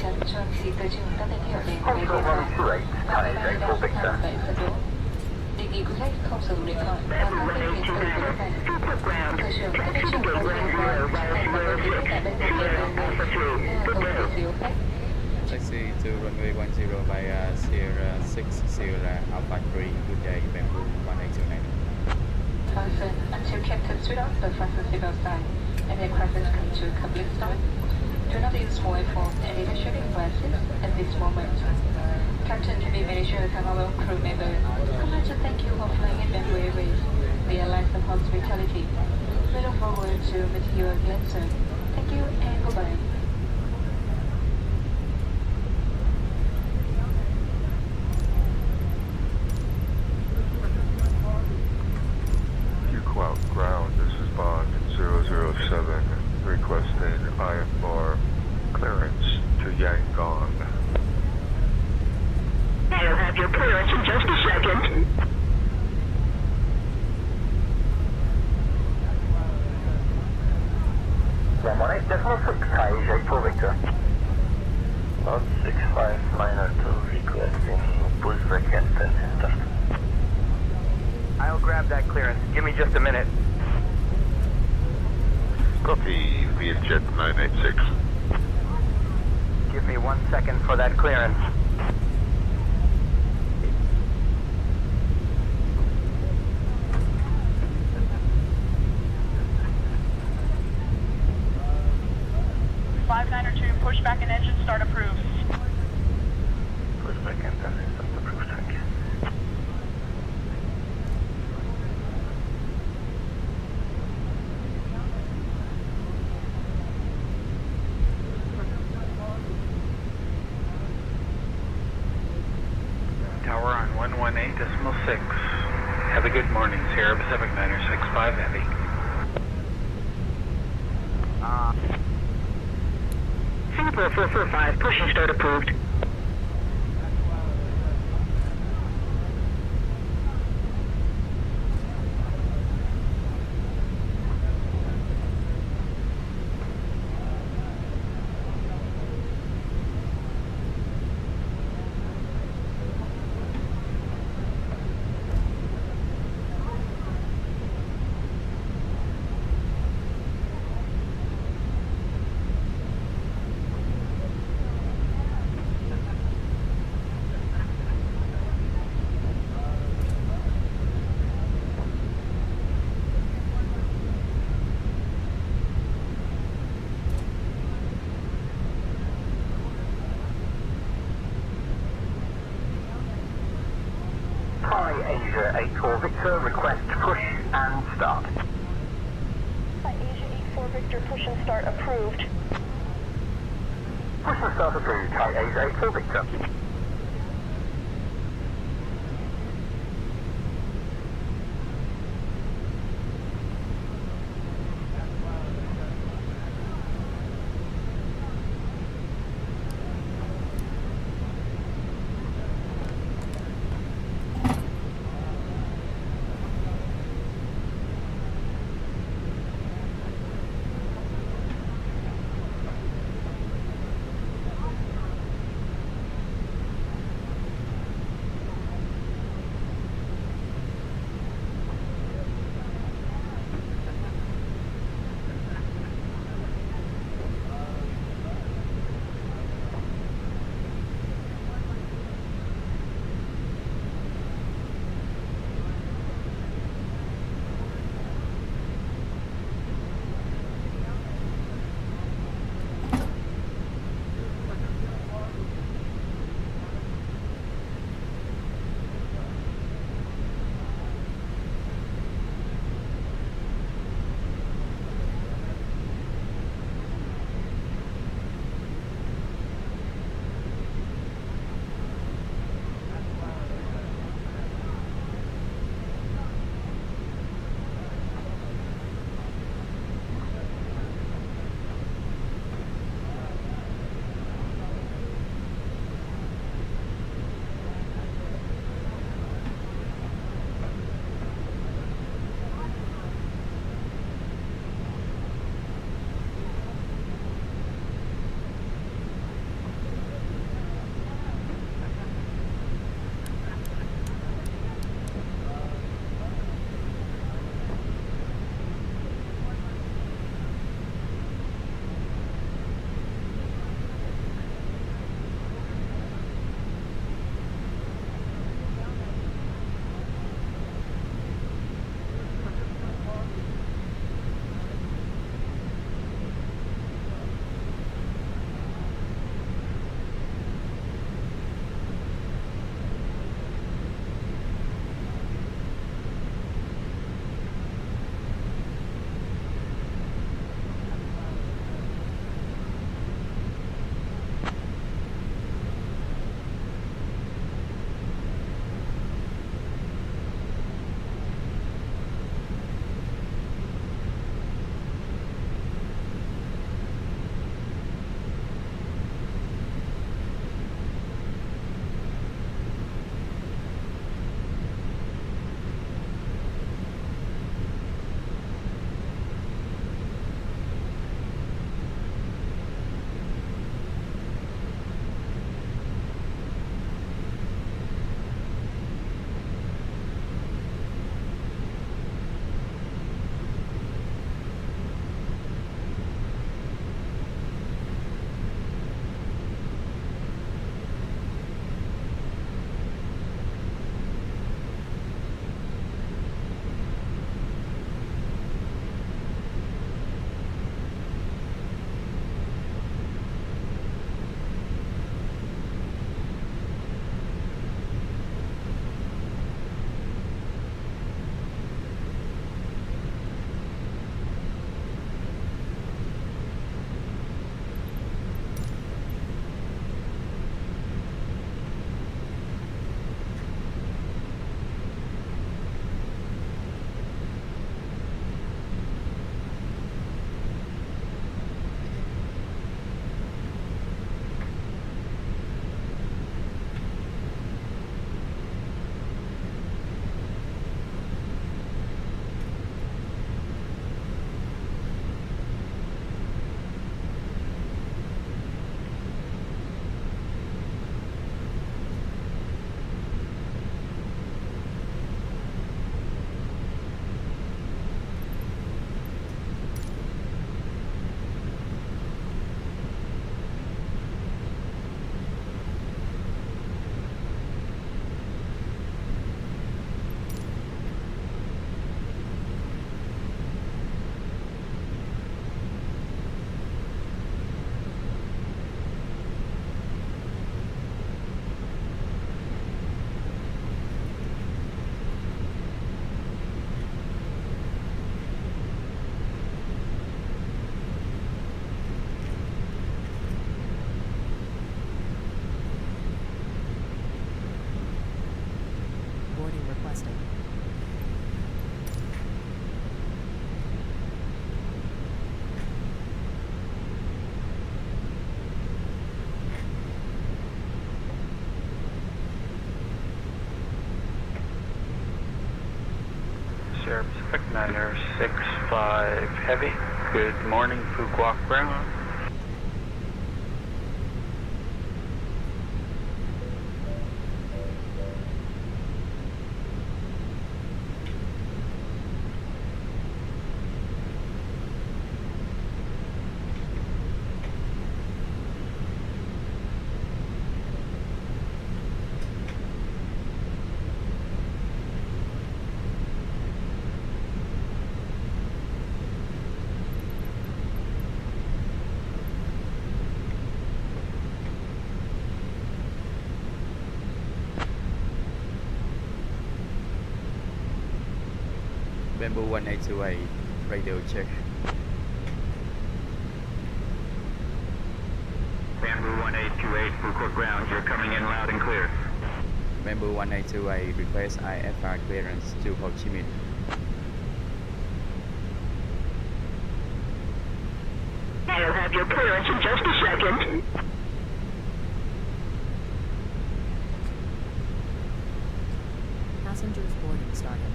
Đề nghị quý khách không sử dụng điện thoại và các thiết bị điện tử vào lúc này. Tổ trưởng, tiếp viên trưởng và phi hành đoàn chân thành cảm ơn quý khách đã đồng hành với Taxi to runway 10 via Sierra 6 Sierra Alpha 3, good day, Bamboo 1829. Fasten until Captain switch off the fasten seatbelt sign and aircraft is come to a complete stop. Do not use mobile phone and electronic devices at this moment. Captain to be manager and all crew members, I'd like to thank you for flying in Bamboo Airways. We airlines of hospitality. We look forward to meeting you again soon. Thank you and goodbye. Quoc ground, this is Bond 007, requesting IFR clearance to Yangon. I'll have your clearance in just a second. Victor. Lot 65 minor 2 requesting pushback and 10 start. I'll grab that clearance. Give me just a minute. Copy, VFJet 986. Give me 1 second for that clearance. Pushback and engine start approved. Pushback and 10 start approved, thank you. Tower on 118.6. Have a good morning, Sierra Pacific 965 Heavy. Singapore 445, pushing start approved. Asia 84 Victor, request push and start. Asia 84 Victor, push and start approved. Push and start approved, Asia 84 Victor. Sierra Pacific 965 Heavy. Good morning, Quoc ground. Bamboo 1828, radio check. Bamboo 1828, Quoc ground, you're coming in loud and clear. Bamboo 1828, request IFR clearance to Ho Chi Minh. I'll have your clearance in just a second. Passengers boarding started.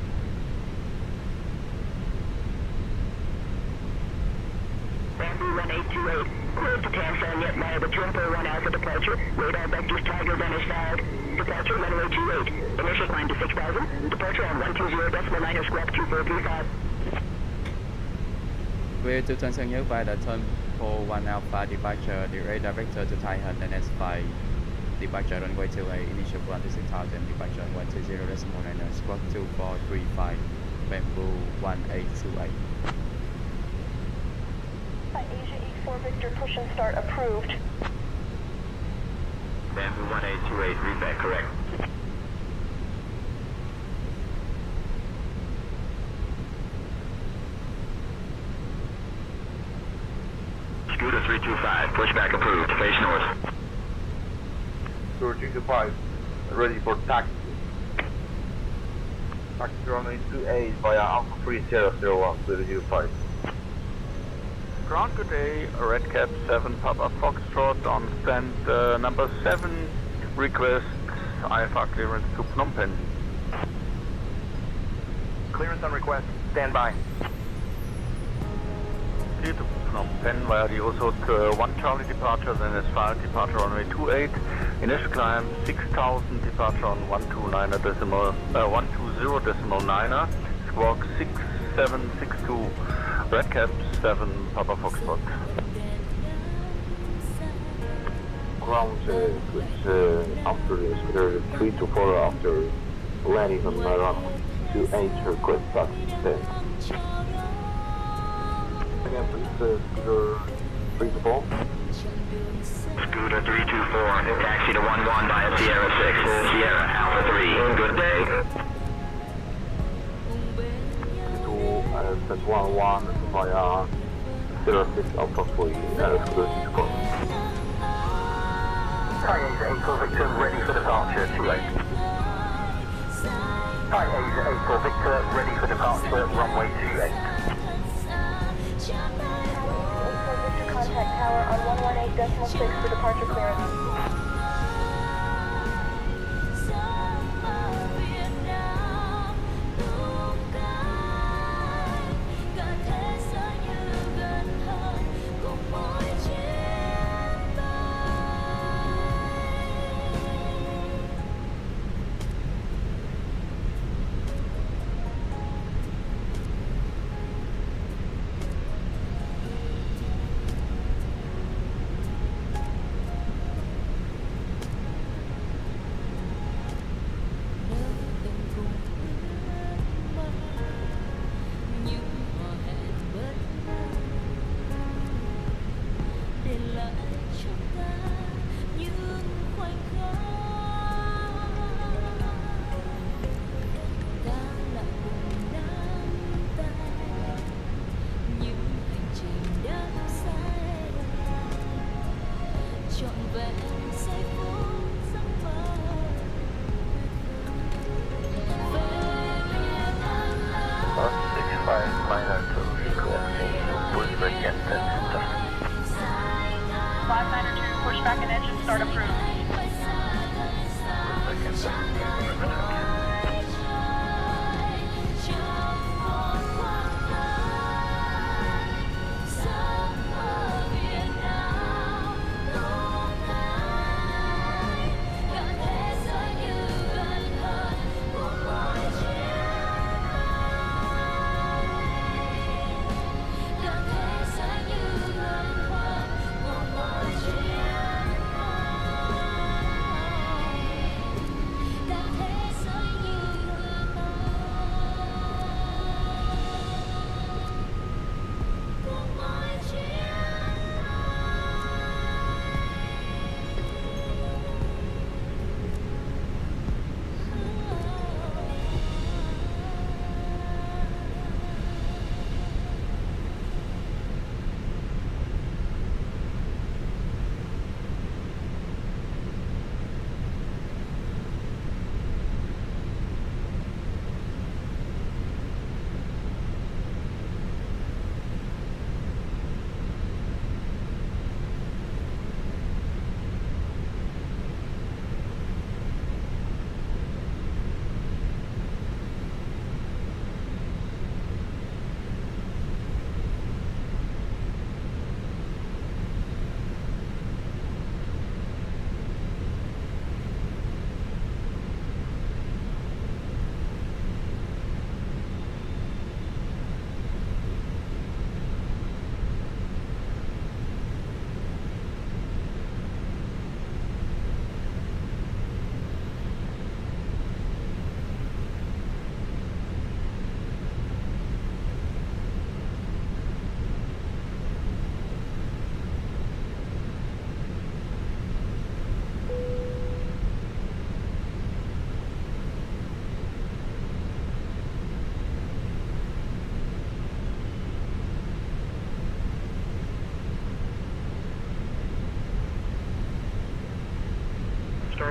Bamboo 1828, cleared to Tanzania, Maya Jumper 1 Alpha departure. Radar vectors Tiger Gun is fouled. Departure runway 28. Initial climb to 6,000. Departure on 120.9 squawk 2435. Clear to Tanzania via the Tempo 1 Alpha departure. The radar vector to Thailand NS5. Departure runway 28. Initial climb to 6,000. Departure on 120.9 squawk 2435. Bamboo 1828. Asia 84 Victor, push and start approved. Bamboo 1828, read that correct. Scooter 325, pushback approved, face north. Scooter 325, ready for taxi. Taxi runway 28 via Alpha 3001, 005. Ground, good day. Red Cap 7 Papa Foxtrot on stand number 7. Request IFR clearance to Phnom Penh. Clearance on request. Stand by. Clear to Phnom Penh via the Osot 1 Charlie departure, then S5 departure runway 28. Initial climb 6,000, departure on 120.9er, squawk 6762. Red Cap 7 Papa Foxtrot. Ground switch after the Scooter 324 after landing on my runway 28 request taxi. Again, please, Scooter 324. Scooter 324, taxi to 11 via Sierra 6, Sierra Alpha 3, good day. Set 11 via 06 Alpha 3, Scooter 324. Thai Asia 84 Victor, ready for departure, 28. Thai Asia 84 Victor, ready for departure, runway 28. Contact tower on 118.6 for departure clearance. Pushback and engine start approved.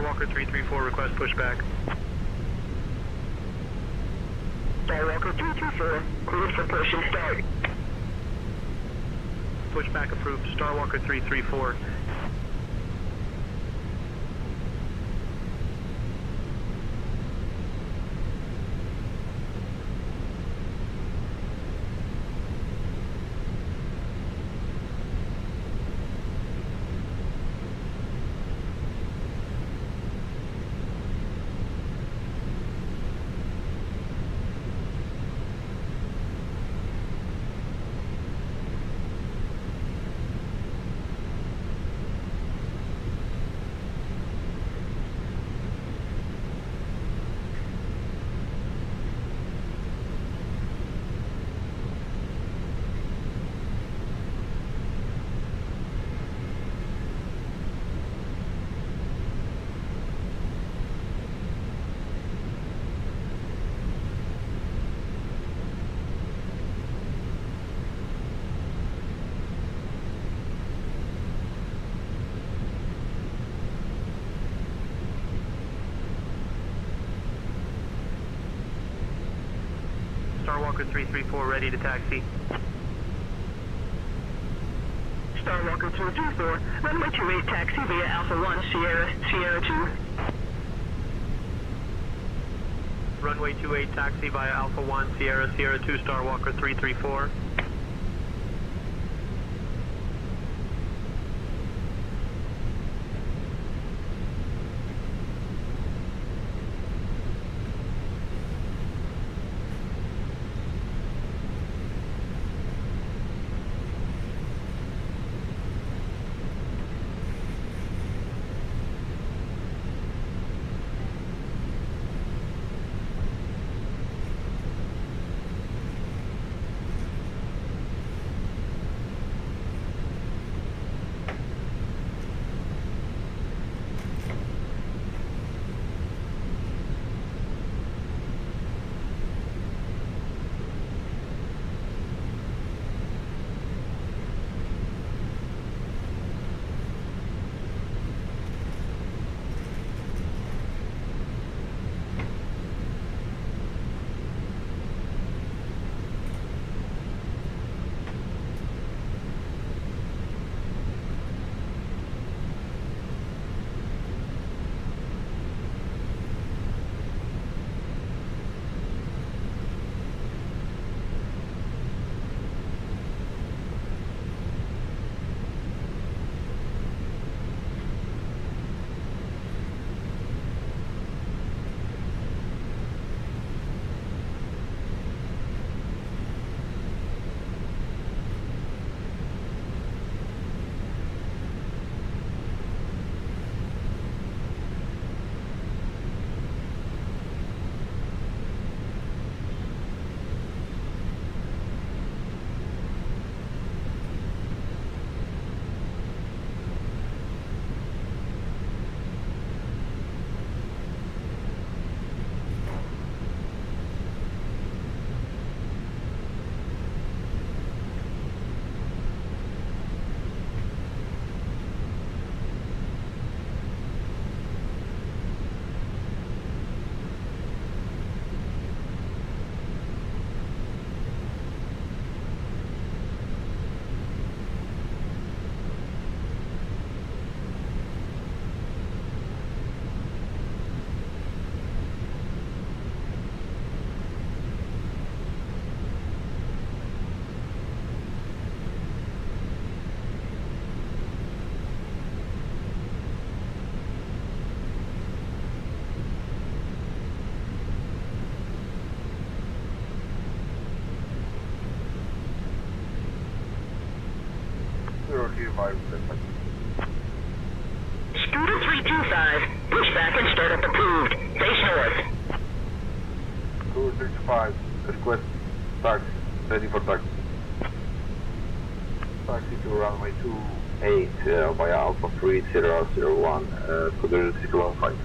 Starwalker 334, request pushback. Starwalker 334, cleared for push and start. Pushback approved. Starwalker 334. Starwalker 334, ready to taxi. Starwalker 334, runway 28 taxi via Alpha 1 Sierra 2. Runway 28 taxi via Alpha 1 Sierra 2, Starwalker 334. Scooter 325, pushback and startup approved. Face north. Scooter 325, request taxi, ready for taxi. Taxi to runway 28 via Alpha 3001, Scooter 315.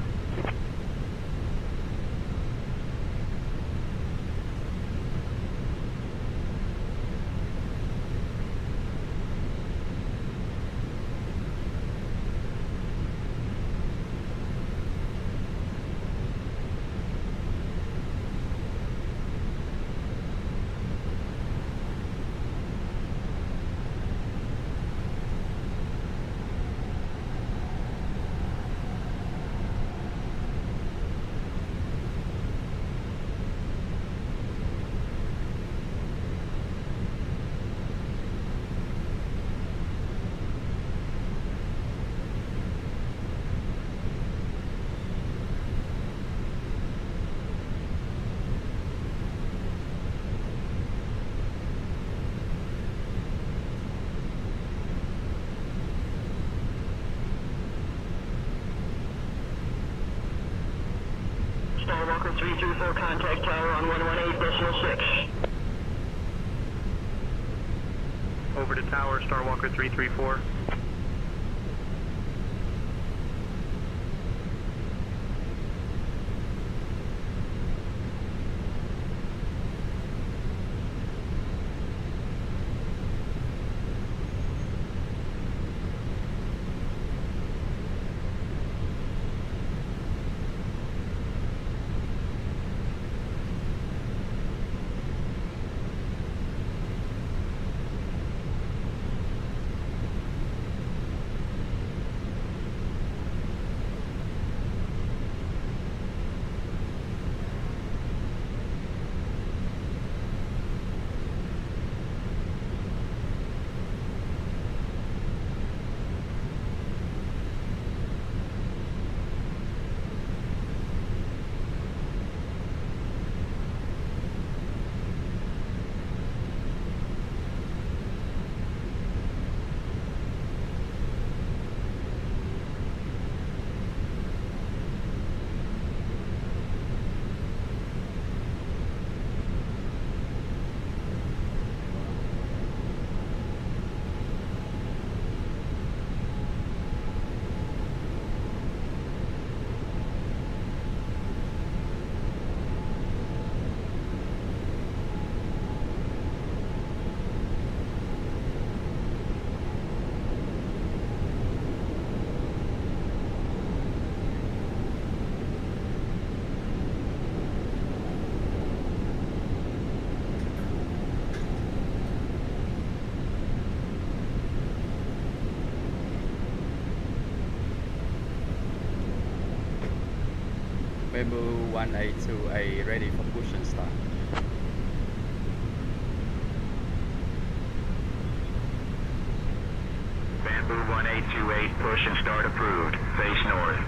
334 contact tower on 118.6. Over to tower, Starwalker 334. Bamboo 1828 ready for push and start. Bamboo 1828, push and start approved. Face north.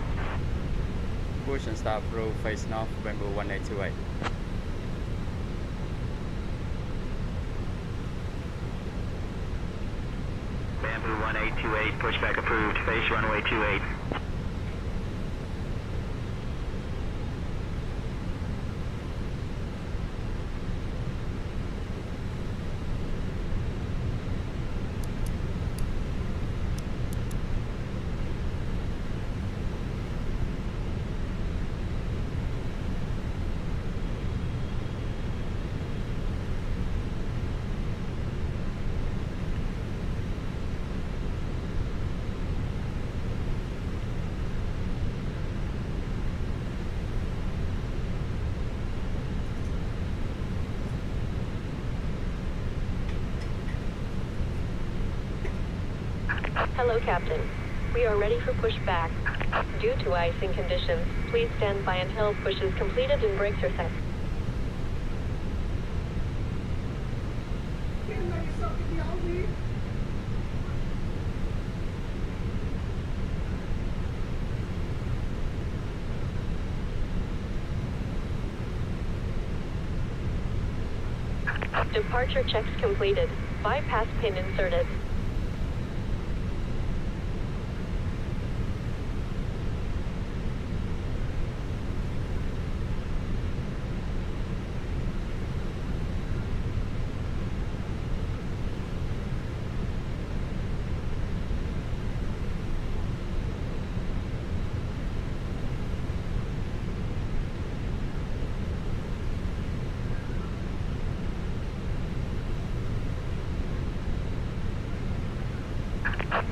Push and start approved, face north, Bamboo 1828. Bamboo 1828, pushback approved. Face runway 28. Hello, Captain. We are ready for pushback. Due to icing conditions, please stand by until push is completed and brakes are set. Departure checks completed. Bypass pin inserted.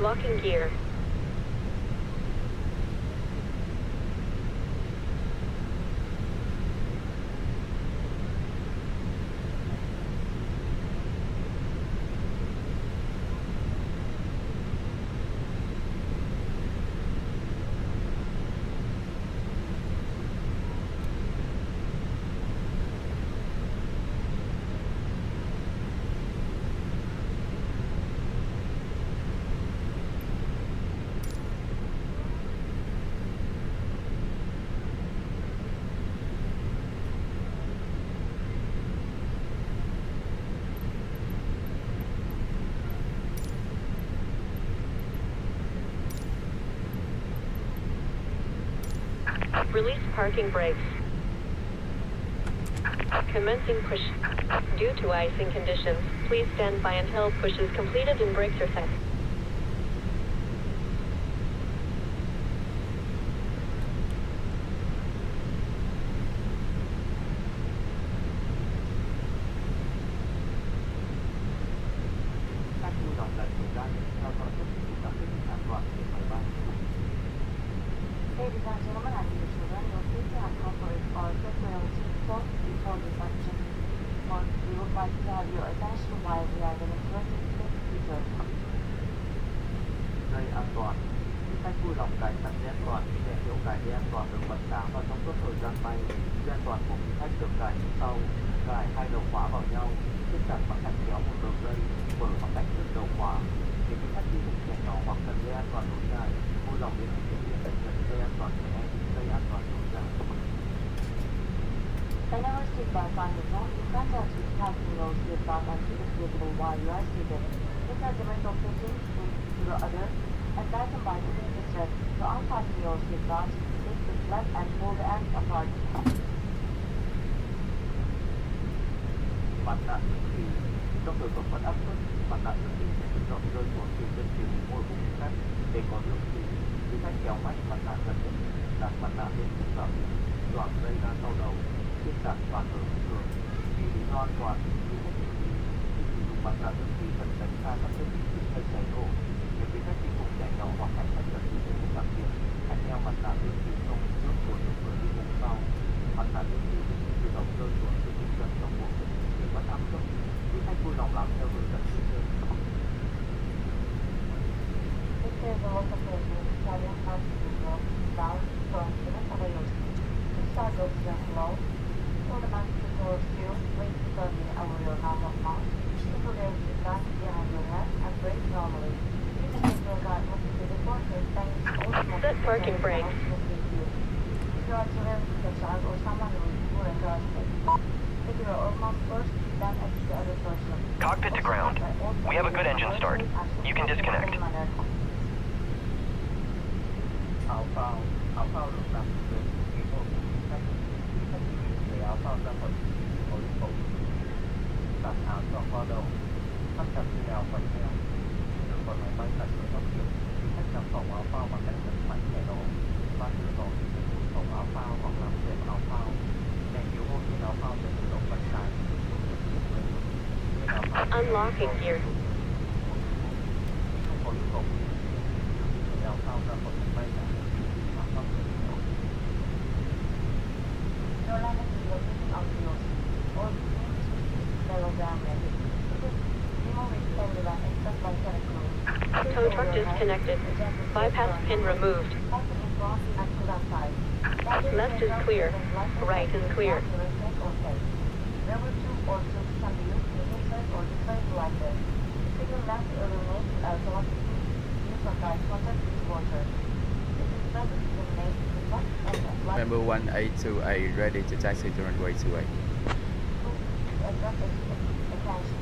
Locking gear. Release parking brakes. commencing push. Due to icing conditions, please stand by until push is completed and brakes are set. Các vui lòng lần thời gian theo dõi tất cả các thiết bị an toàn trên máy bay. Ladies and gentlemen, I need you to run your safety and comfort or check your seatbelt before departure. We would like to have your attention while we are demonstrating safety features. Dây an toàn. Quý khách vui lòng cài sẵn dây an toàn khi đèn hiệu cài dây an toàn được bật sáng và trong suốt thời gian bay. Dây an toàn của quý khách được cài như sau: cài hai đầu khóa vào nhau, siết chặt bằng cách kéo một đầu dây, mở bằng cách nhấc đầu khóa. Nếu quý khách đi cùng trẻ nhỏ hoặc cần dây an toàn nối dài, vui lòng đến thực hiện cẩn thận dây an toàn trẻ em, dây an toàn nối dài. Whenever seatbelt sign is on, you can't actually tighten your seatbelt and keep it visible while you are seated. This has the mental fitting to the other and tighten by pulling the strap. To unfasten your seatbelt, take the flap and pull the ends apart. Mặt nạ trước khi trong trường hợp vẫn áp suất, mặt nạ trước khi sẽ tự động rơi xuống từ trên phía môi của quý khách. Để có nước khí, quý khách kéo mạnh mặt nạ gần nhất, đặt mặt nạ lên khung cảm biến, đoạn dây ra sau đầu, siết chặt và nở thường. Vì lý do an toàn, quý khách lưu ý khi sử dụng mặt nạ trước khi cần tránh xa các thiết bị hay cháy nổ. Nếu quý khách đi cùng trẻ nhỏ hoặc hành khách cần đi trên khung cảm biến, hãy đeo mặt nạ trước khi không nước của những người đi cùng sau. Mặt nạ trước khi tự động rơi xuống từ trên chân trong buồng khi vẫn áp suất. Quý khách vui lòng làm theo hướng dẫn trên trên. If there is a lot of movement, carrying out the door, down, from, the rest of your seat. The start oxygen flow. Pull the mask towards you, wait firmly over your nozzle mouth. People there to stand behind your head and breathe normally. You can take your guard moving to the portrait thanks to Set parking brake. If you are traveling with a child or someone who is interested, take your own mask first, then exit the other person. Cockpit to ground. We have a good engine start. You can disconnect. Áo phao được đặt dưới ghế ngồi của quý khách. Quý khách chỉ việc lấy áo phao ra khỏi có lúc khẩu. Đặt áo cho qua đầu, thắt chặt dây áo quanh eo. Được khỏi máy bay tại cửa thoát hiểm, quý khách nằm phòng áo phao bằng cách giật mạnh nhẹ đó. Và tự tỏ khi sử dụng phòng áo phao hoặc làm dẹp áo phao. Đèn chiếu hôn trên áo phao sẽ tự động bật sáng. Unlocking gear. Không có yêu cầu lấy áo phao ra khỏi máy bay là áo phao tự động. Your landing is located on the seat. All seats telegram ready. Remove it everyone except by telephone. Tow truck disconnected. Bypass pin removed. Fasten in front and to that side. Left is clear. Right is clear. Level 2 or 2 can be used in inside or this side like this. Signal left eliminate automatically. Use of guide contact with water. It is better to eliminate the front and the left. Member 182A ready to taxi to runway 28. Attention.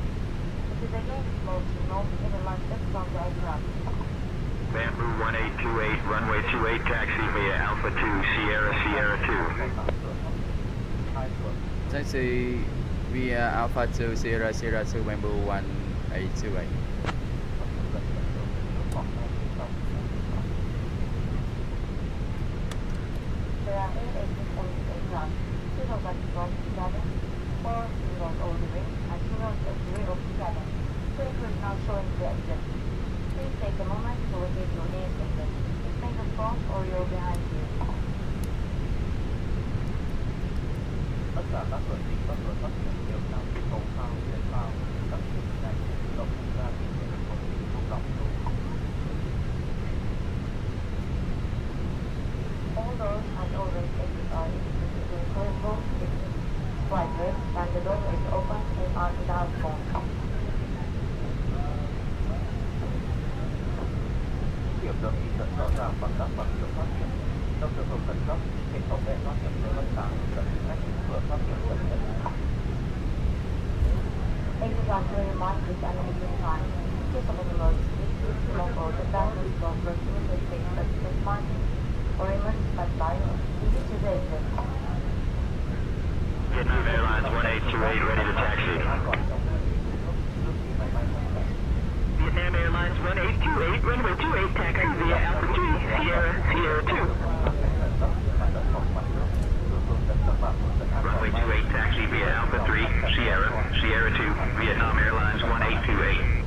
It is again slow to note in the line just from the aircraft. Bamboo 1828, runway 28, taxi via Alpha 2, Sierra, Sierra 2. Taxi via Alpha 2, Sierra, Sierra 2, Member 182A. There are 8 exits on this aircraft. 2 of that from the cabin, 4 zeros all the way, and 2 of the way of the cabin. Paper is now showing the exit. Please take a moment to locate your nearest exit. It may be front or you're behind you. Tất cả các cửa chính và cửa thoát hiểm đều trang bị cầu phao, đèn phao. Các thiết bị này sẽ tự động bung ra khi sẽ được không bị không đóng. All doors and all exits are individually closable, flight risk, and the door is open and are without phone. Điểm được ghi nhận rõ ràng bằng các vật liệu thoát hiểm. Trong trường hợp khẩn cấp, hệ thống đèn thoát hiểm sẽ bật sáng dẫn khách đến cửa thoát hiểm gần nhất. Exit are clearly marked with an exit sign. In case of an emergency, please select all the battery from proximity space that is marked or emergency light. This is the exit. Vietnam Airlines 1828 ready to taxi. Vietnam Airlines 1828, runway 28, taxi via Alpha 3, Sierra 2. Runway 28 taxi via Alpha 3, Sierra 2, Vietnam Airlines 1828.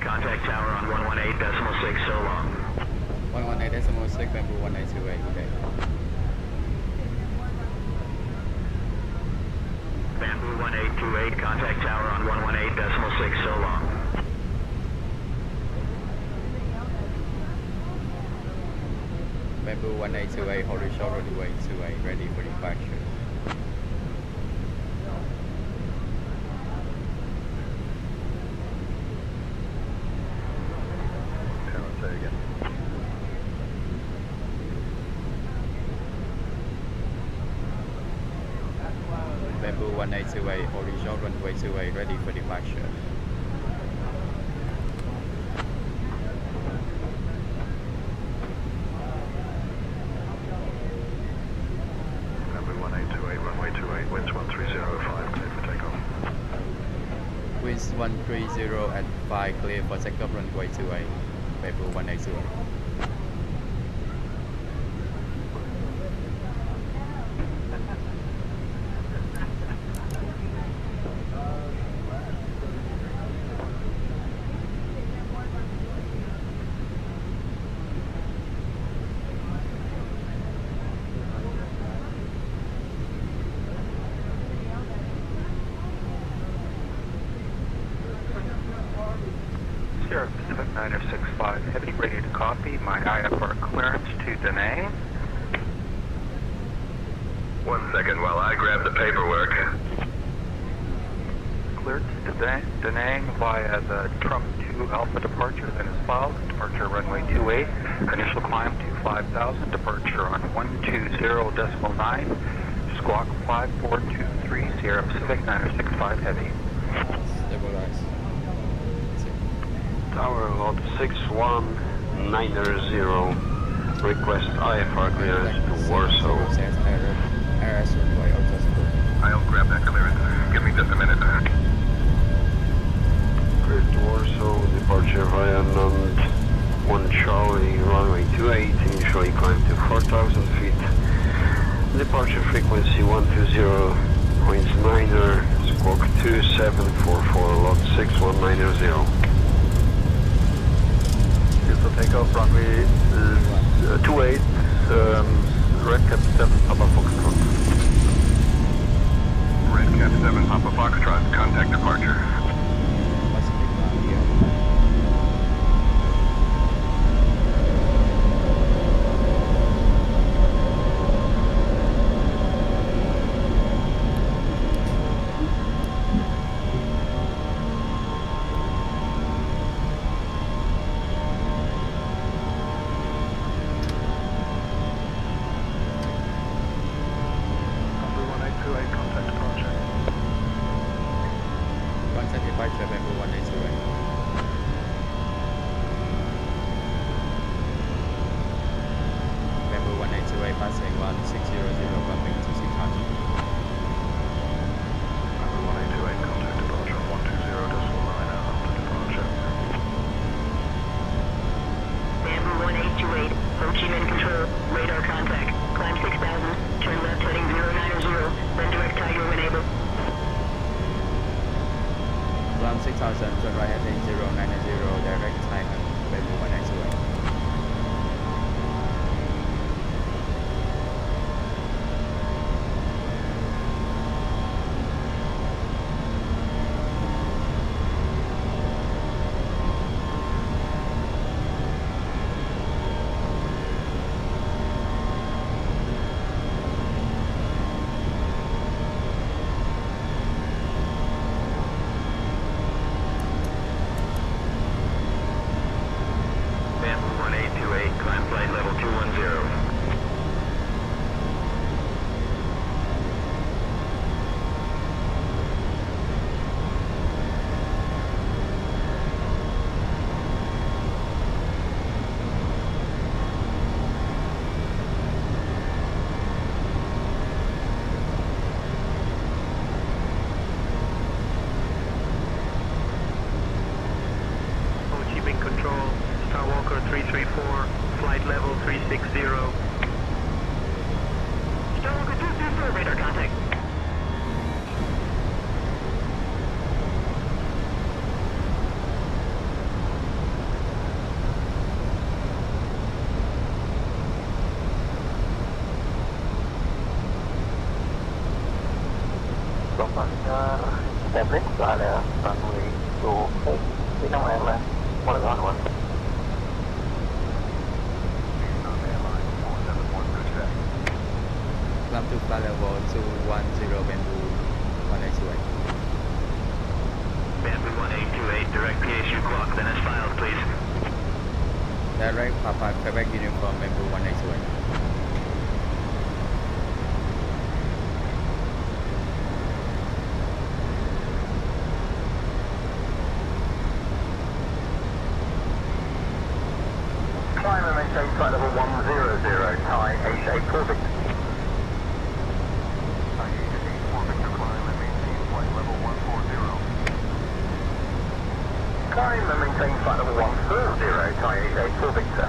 Contact tower on 118.6 so long. 118.6, Bamboo 1828, okay. Bamboo 1828, contact tower on 118.6 so long. Bamboo 1828, horizontal runway 28, ready for departure. Bamboo 1828, horizontal runway 28, ready for departure. Bamboo 1828, runway 28, winds 1305, clear for takeoff. Winds 130 at 5, clear for takeoff runway 28, Bamboo 1828. Sierra Pacific 9065, heavy ready to copy. My IFR clearance to Da Nang. 1 second while I grab the paperwork. Cleared to Da Nang via the Trump 2 Alpha departure, then is filed. Departure runway 28, initial climb to 5,000, departure on 120.9, squawk 5423, Sierra Pacific 9065 heavy. Stabilize. Tower lot 6190, request IFR clearance to Warsaw. RS runway adjustable. I'll grab that clearance. Give me just a minute. Clear to Warsaw, departure via Nhat 1 Charlie, runway 28, initially climb to 4,000 feet. Departure frequency 120.9, squawk 2744, lot 6190. For takeoff, runway 28, Red Cap 7, Papa Foxtrot. Red Cap 7, Papa Foxtrot, contact departure. Contact 1828, Ho Chi Minh Control, radar contact, climb 6000, turn left heading 090, then direct Tiger when able. Climb 6000, turn right heading 090, direct Tiger, Bamboo 180. Establish via runway 28, Vietnam Airlines 111. Climb to flight level 210, Bamboo 180. Bamboo 1828, direct PSU Quoc, then as filed, please. Direct Papa Quebec Uniform, Bamboo 180. Climb and maintain flight level 100, Thai 88 perfect. Thai 88 Victor, climb and maintain flight level 140. Climb and maintain flight level 130, Thai 88 perfect, sir.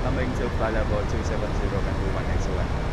Coming to flight level 270, Bamboo 180.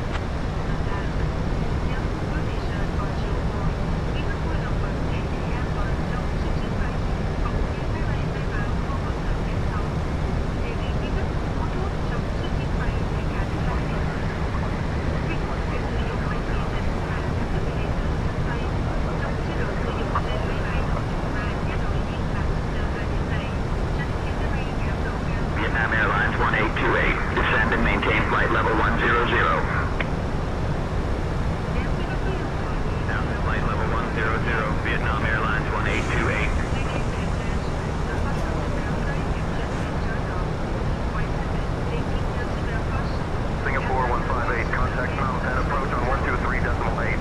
Vietnam Airlines 1828, descend and maintain flight level 100. Down to flight level 100, Vietnam Airlines 1828. Singapore 158, contact Nhat and approach on 123.8.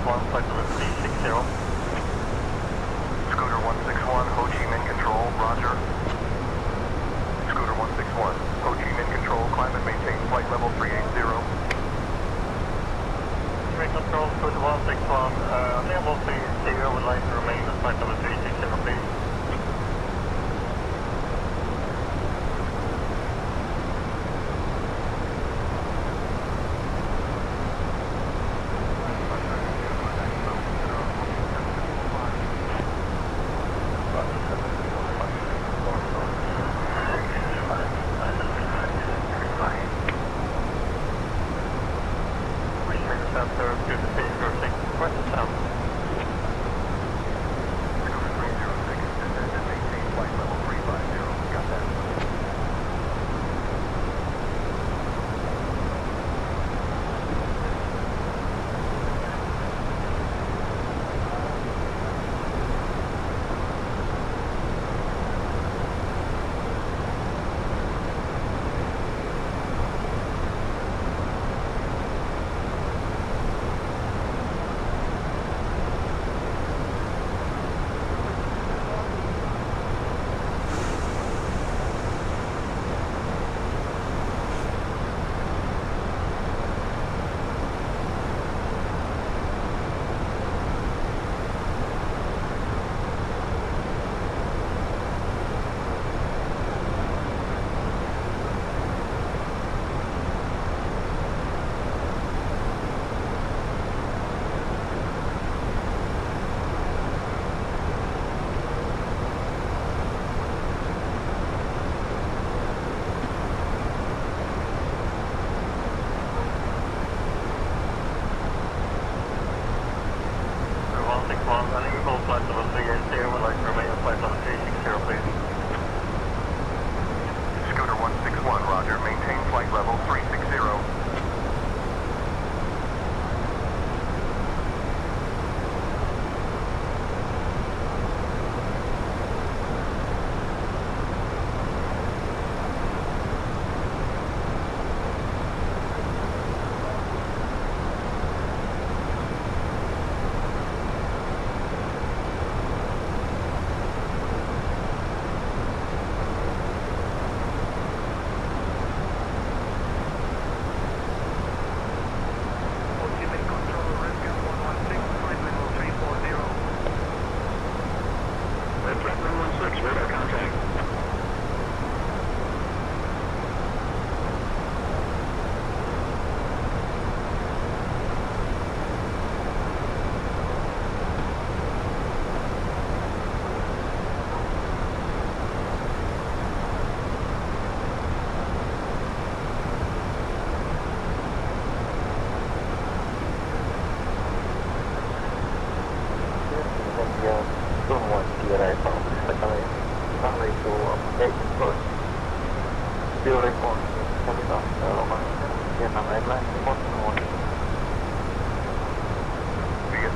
flight level 360. Scooter 161, Ho Chi Minh Control, roger. Scooter 161, Ho Chi Minh Control, climb and maintain flight level 380. Control, Scooter 161, level 30 would like to remain at flight level 360, please.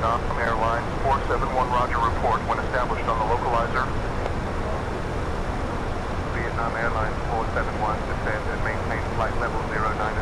Vietnam Airlines 471, roger, report when established on the localizer. Vietnam Airlines 471, descend and maintain flight level 090.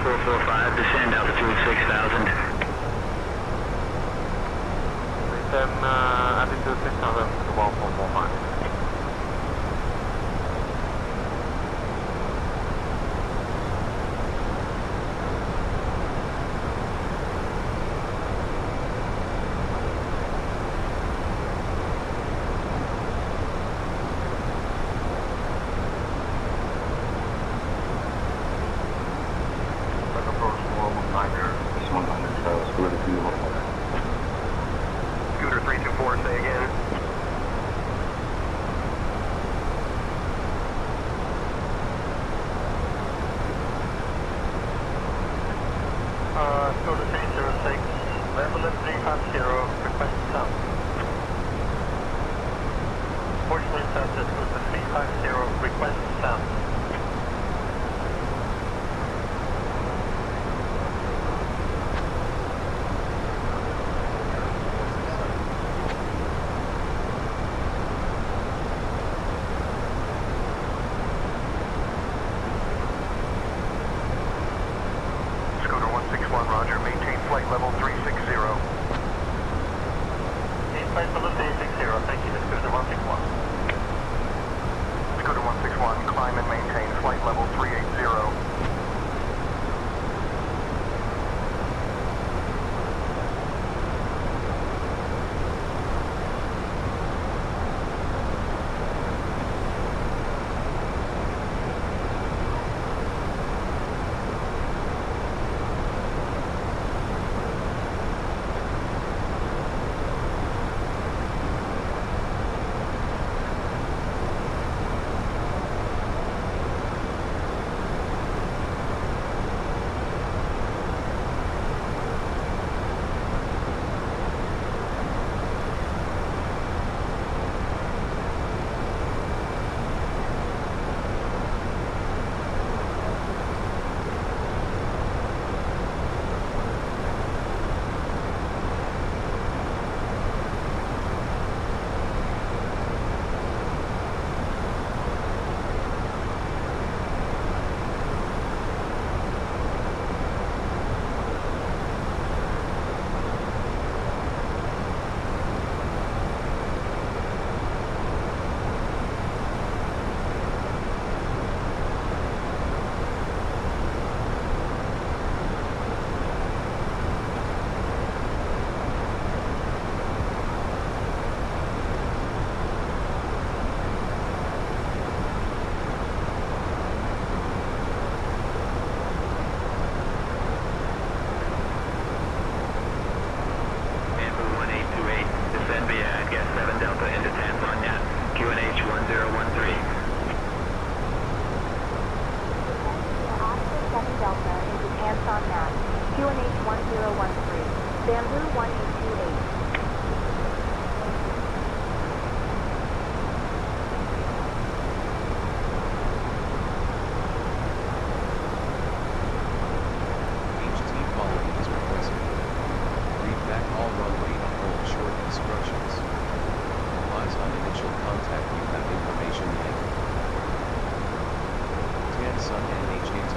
445, descend altitude 6,000. Descend altitude 6,000 to 1445. Scooter 324, say again. Scooter 306, level 350, request south. Fortunately, South is Scooter 350, request south. Scooter 161, roger. Maintain flight level 360. Maintain flight level 360, thank you, Scooter 161. Scooter 161, climb and maintain flight level 380. on Nhat, QNH 1013, Bamboo 1828.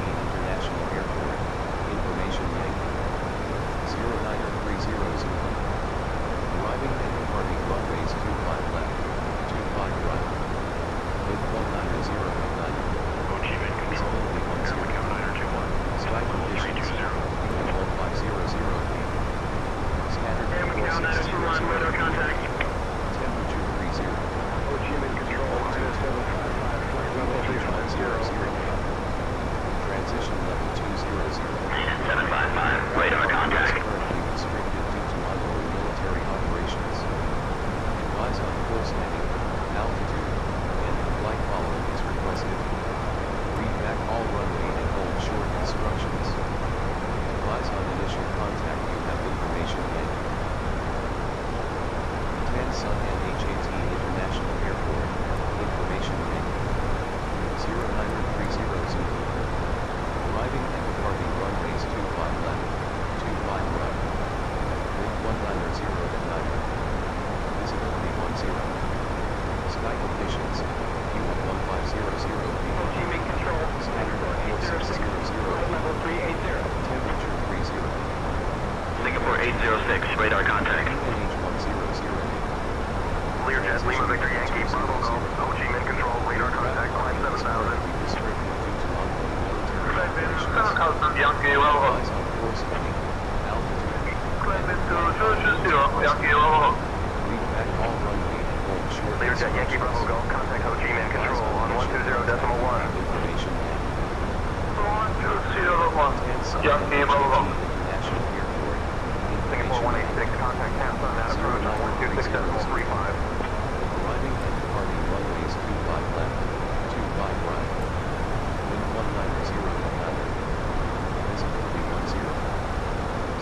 International Airport. Information Yankee. 0930 106, radar contact. Learjet, Lima Victor Yankee, Bravo Golf, Ho Chi Minh Control, radar contact, climb 7,000. Yankee Bravo. Climb into 220, Yankee Bravo. Learjet, Yankee Bravo Golf, contact Ho Chi Minh Control on 120.1. 120.1, Yankee Bravo. Singapore 186, contact Nhat on that approach on 126.35. Arriving and departing runways 25 left, 25 right. Wind 190 Nhat. Visibility 10.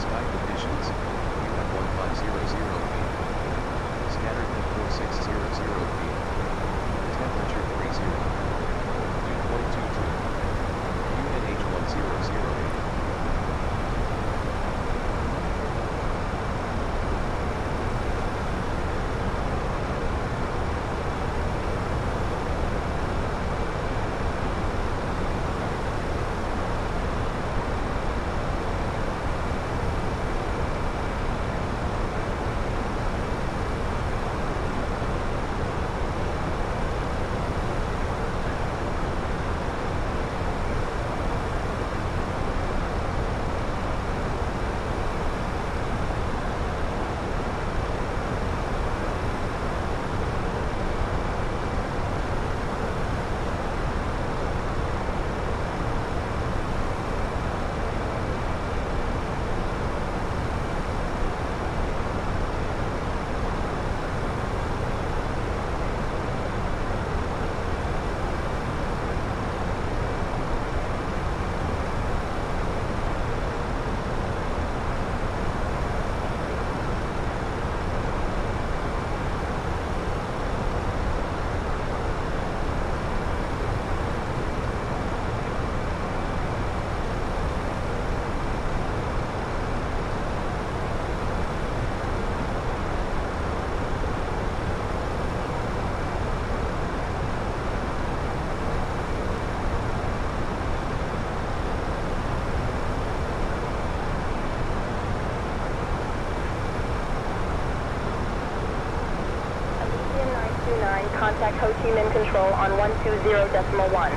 Sky conditions, you have 1500 feet. Scattered at 4600 feet. Temperature 30. Dew point 22. UNH 1008. Contact Ho Chi Minh Control on 120.1.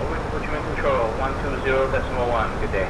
Over to Ho Chi Minh Control, 120.1. Good day.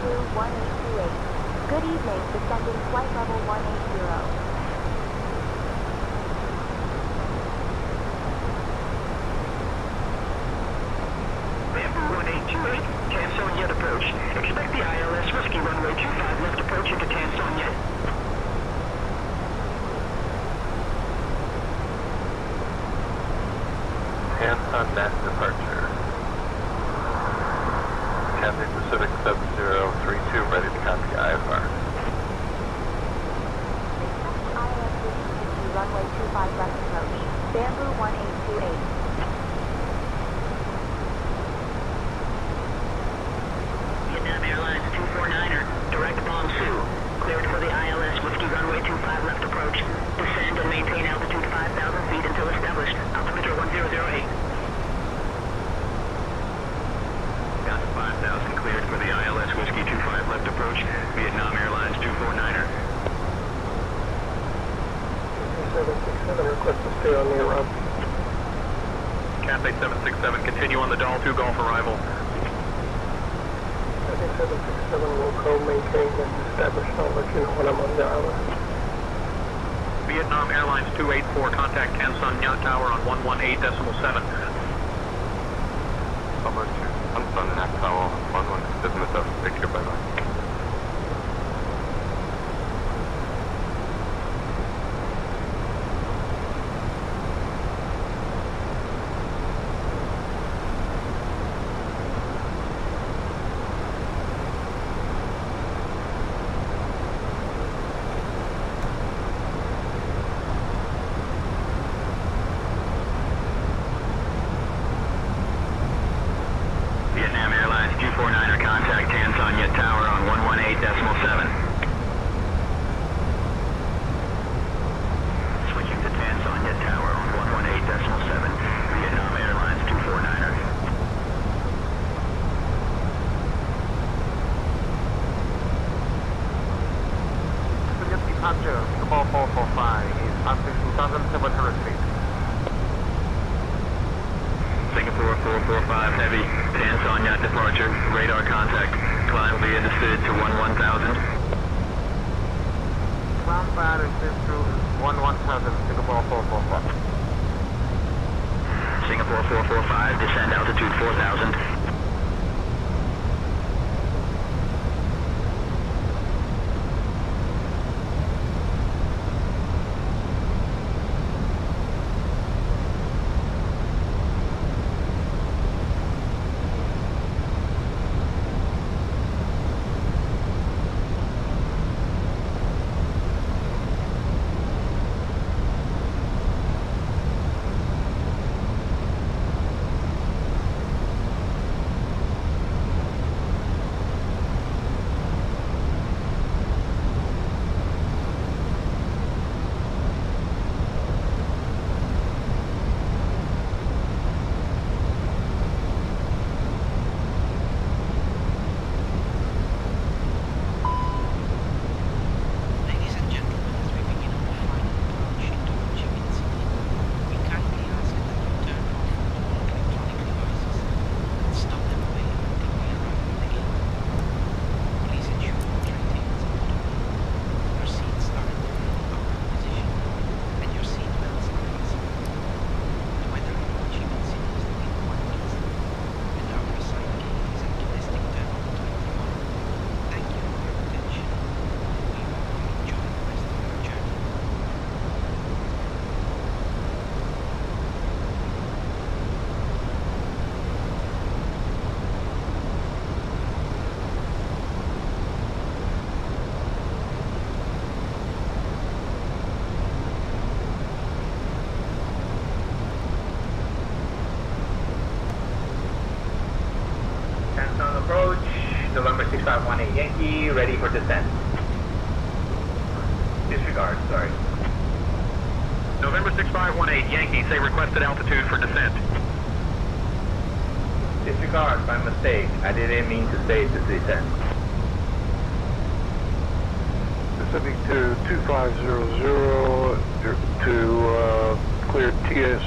Bamboo 1828. Good evening, descending flight level 180. Bamboo 1828, Tanson Yet approach. Expect the ILS Whiskey runway 25 left approach into Tanson Yet. Tanson Nhat departure. Cathay Pacific 7032 ready to copy IFR. ILS Whiskey runway 25 left approach. Bamboo 1828. Vietnam Airlines 249er, direct bomb Sioux. Cleared for the ILS Whiskey runway 25 left approach. Descend and maintain altitude 5,000 feet until established. Altimeter 1008. Got 5,000 cleared for the ILS Whiskey 25 left approach. Vietnam Airlines 249er. 767, request to stay on the route. Cathay 767, continue on the Dahl 2 Golf arrival. Cathay 767 will go maintain and establish. I'll let you know when I'm on the island. Vietnam Airlines 284, contact Tanson Nhat Tower on 118.7. Over to Tanson Nhat Tower 117.7. Take care, bye-bye. Vietnam Airlines 249er, contact Tanson Yet Tower on 118.7. Switching to Tanson Yet Tower on 118.7. Vietnam Airlines 249er. Departure, Singapore 445 is up to 2,700 feet. Singapore 445 Heavy, Tanson Yet departure, radar contact. Climb will be understood to 11,000. Ground fire is to 11,000, Singapore 445. Singapore 445, descend altitude 4,000. Approach, November 6518 Yankee, ready for descent. Disregard, sorry. November 6518 Yankee, say requested altitude for descent. Disregard, by mistake. I didn't mean to say to descent. Pacific to 2500 to clear TS,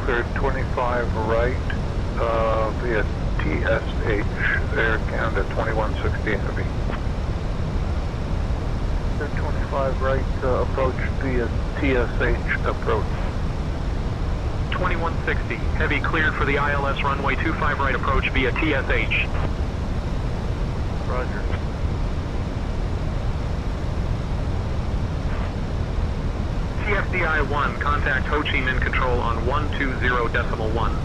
clear 25 right via TSH, Air Canada 2160 Heavy. 25 right, approach via TSH approach. 2160, Heavy cleared for the ILS runway 25 right approach via TSH. Roger. TFDI 1, contact Ho Chi Minh Control on 120.1.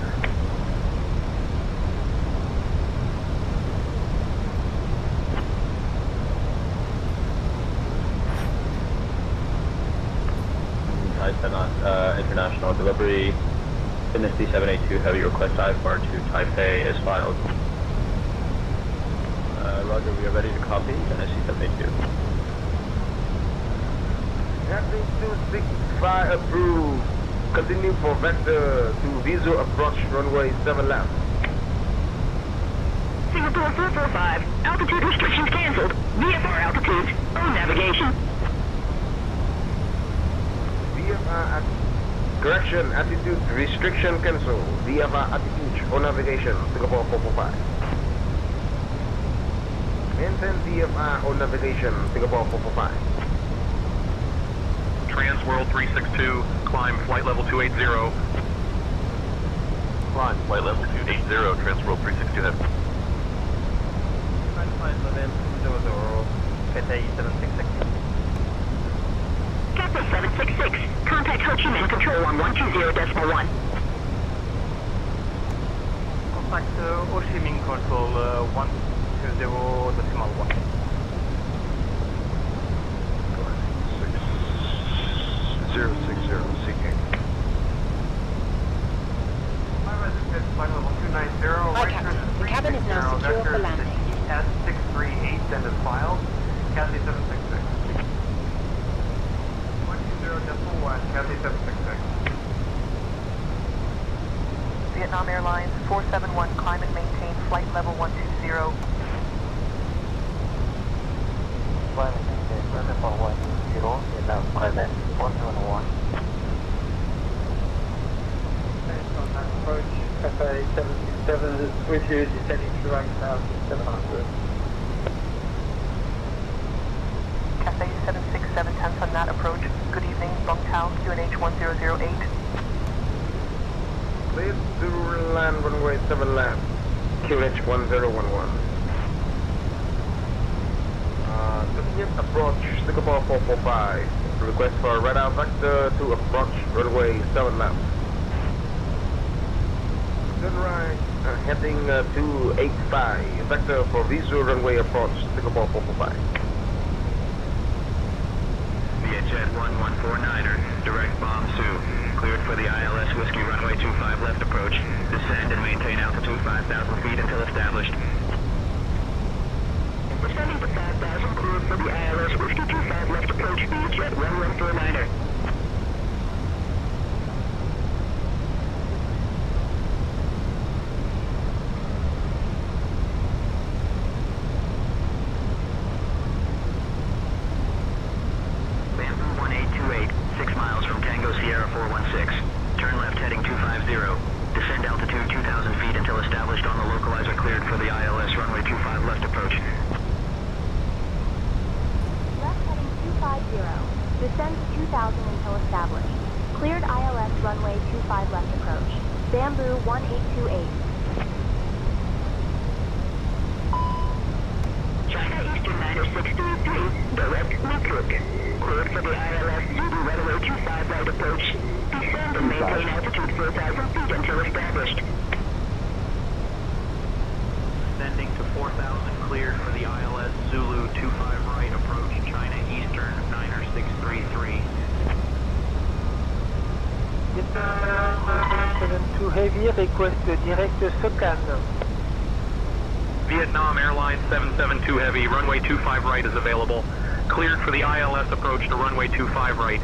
International delivery. Dynasty 782 Heavy request IFR to Taipei is filed. Roger, we are ready to copy. Dynasty 782. Nhat 265 approved. Continue for vector to visual approach runway 7 left. Singapore 445, altitude restrictions canceled. VFR altitudes, on navigation. VFR correction, attitude restriction cancel. VFR attitude on navigation, Singapore 445. Maintain VFR on navigation, Singapore 445. Transworld 362, climb flight level 280. Climb flight level 280, Transworld 362 Heavy. Captain 766, contact Ho Chi Minh Control on 120.1. Contact Ho Chi Minh Control 120.1. 060, seeking. Hi, Captain. The cabin is now secure for landing. S638 and is filed. Cathay 766. 120.1, Cathay 766. Vietnam Airlines 471, climb and maintain flight level 120. Climb and maintain flight level 120, Vietnam Island 121. Approach Cathay 767, switch you, descending to rank now 700. Cathay 767, 10th on Nhat approach. Good evening, Bung Tao, QNH 1008. Clear to land runway 7 left, QH 1011. Submit approach Singapore 445. Request for radar vector to approach runway 7 left. Turn right, heading 285. Vector for visual runway approach Singapore 445. Vietjet 1149er, direct bomb Sioux. Cleared for the ILS Whiskey runway 25 left approach. Descend and maintain altitude 5,000 feet until established. Descending to 5,000, cleared for the ILS Whiskey 25 left approach. Vietjet 1149er. Bamboo 1828, 6 miles from Tango Sierra 416. Turn left heading 250. Descend altitude 2,000 feet until established on the localizer cleared for the ILS runway 25 left approach. Left heading 250. Descend to 2,000 until established. Cleared ILS runway 25 left approach. Bamboo 1828. China Eastern 9633, direct Quoc. Cleared for the ILS Zulu runway 25 right approach. Descend and maintain altitude 4,000 feet until established. Descending to 4,000, cleared for the ILS Zulu 25 right approach, China Eastern 90633. 72 Heavy, request direct SOCAN. Vietnam Airlines 772 Heavy, runway 25 right is available. Cleared for the ILS approach to runway 25 right.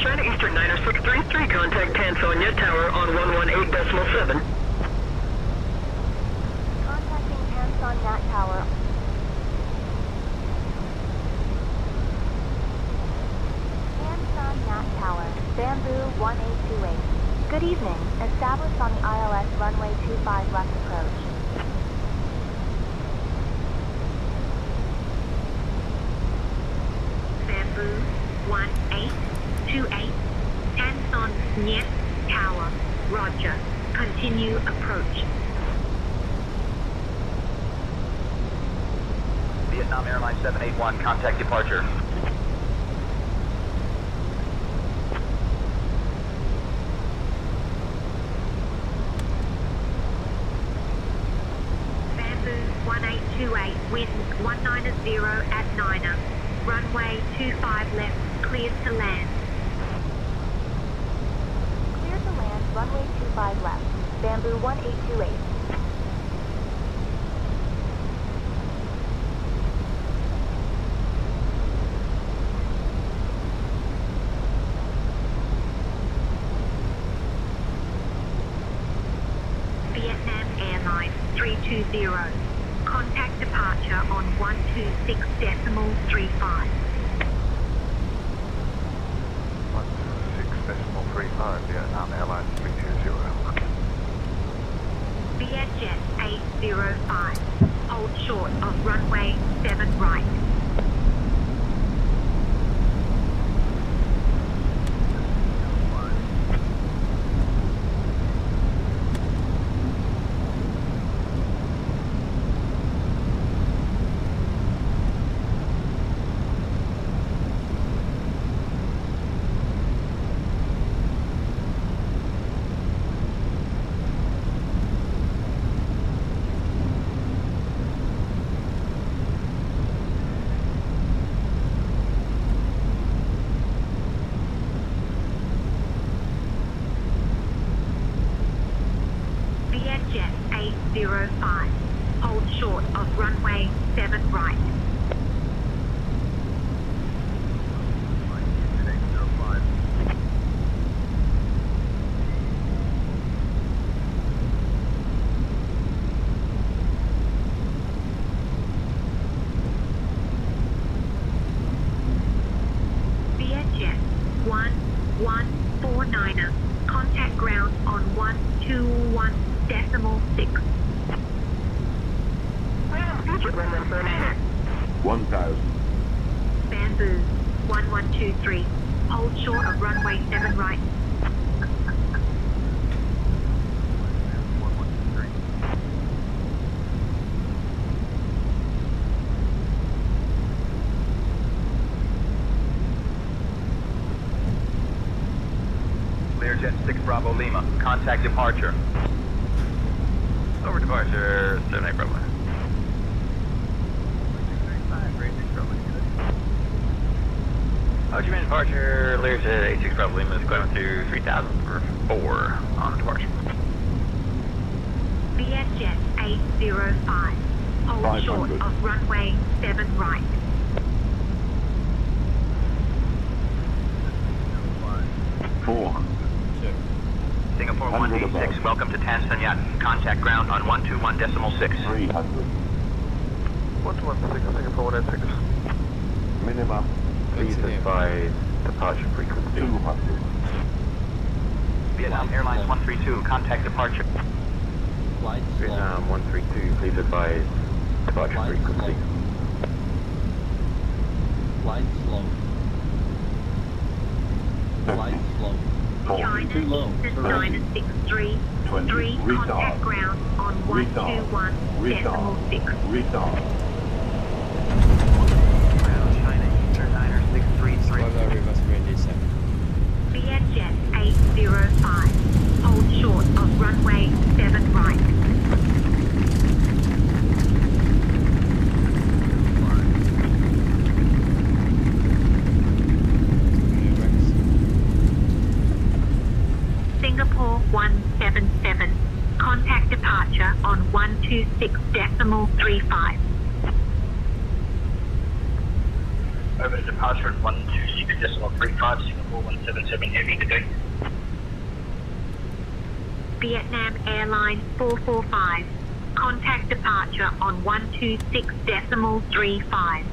China Eastern 90633, contact Tanso Nhat Tower on 118.7. Contacting Tanson Nhat Tower. Tanson Nhat Tower, Bamboo 1828. Good evening. Established on the ILS runway 25 left approach. Bamboo 1828, Tanson Nhat Tower, roger. Continue approach. Vietnam Airlines 781, contact departure. Bamboo 1828, wind 190 at 9er. Runway 25 left, cleared to land. Clear to land, runway 25 left. Bamboo 1828. Vietnam Airlines 320. Contact departure on 126.35. 126.35, Vietnam Airlines 320. Vietjet 805. Hold short of runway 7 right. Vietjet 805. Hold short of runway 7 right. Vietjet 1149er. Contact ground on 121.6. Future runway 49er. 1,000. Bamboo 1123. Hold short of runway 7 right. Learjet 6 Bravo Lima, contact departure. Over departure, 78 Bravo. Ho Chi Minh departure, Learjet 86 Bravo Lima is going through 3000 for 4 on departure. Vietjet 805. Hold 500. short of runway 7 right. Singapore 186, welcome to Tan Son Nhat. Contact ground on 121.6. 300. 116, Singapore 186. Minimum. Please advise departure frequency. 200. Vietnam Airlines 132, contact departure. Vietnam 132, please advise departure frequency. Flight slow. Flight slow. China Eastern 963. 3 contact ground on 121.6. Retard. China Eastern 9633. Reverse radiation. Vietjet 805. Hold short of runway 7 right. Singapore 177. Contact departure on 126.35. Over to departure at 126.35. 13.35, Singapore 177 Heavy, good day. Vietnam Airlines 445. Contact departure on 126.35.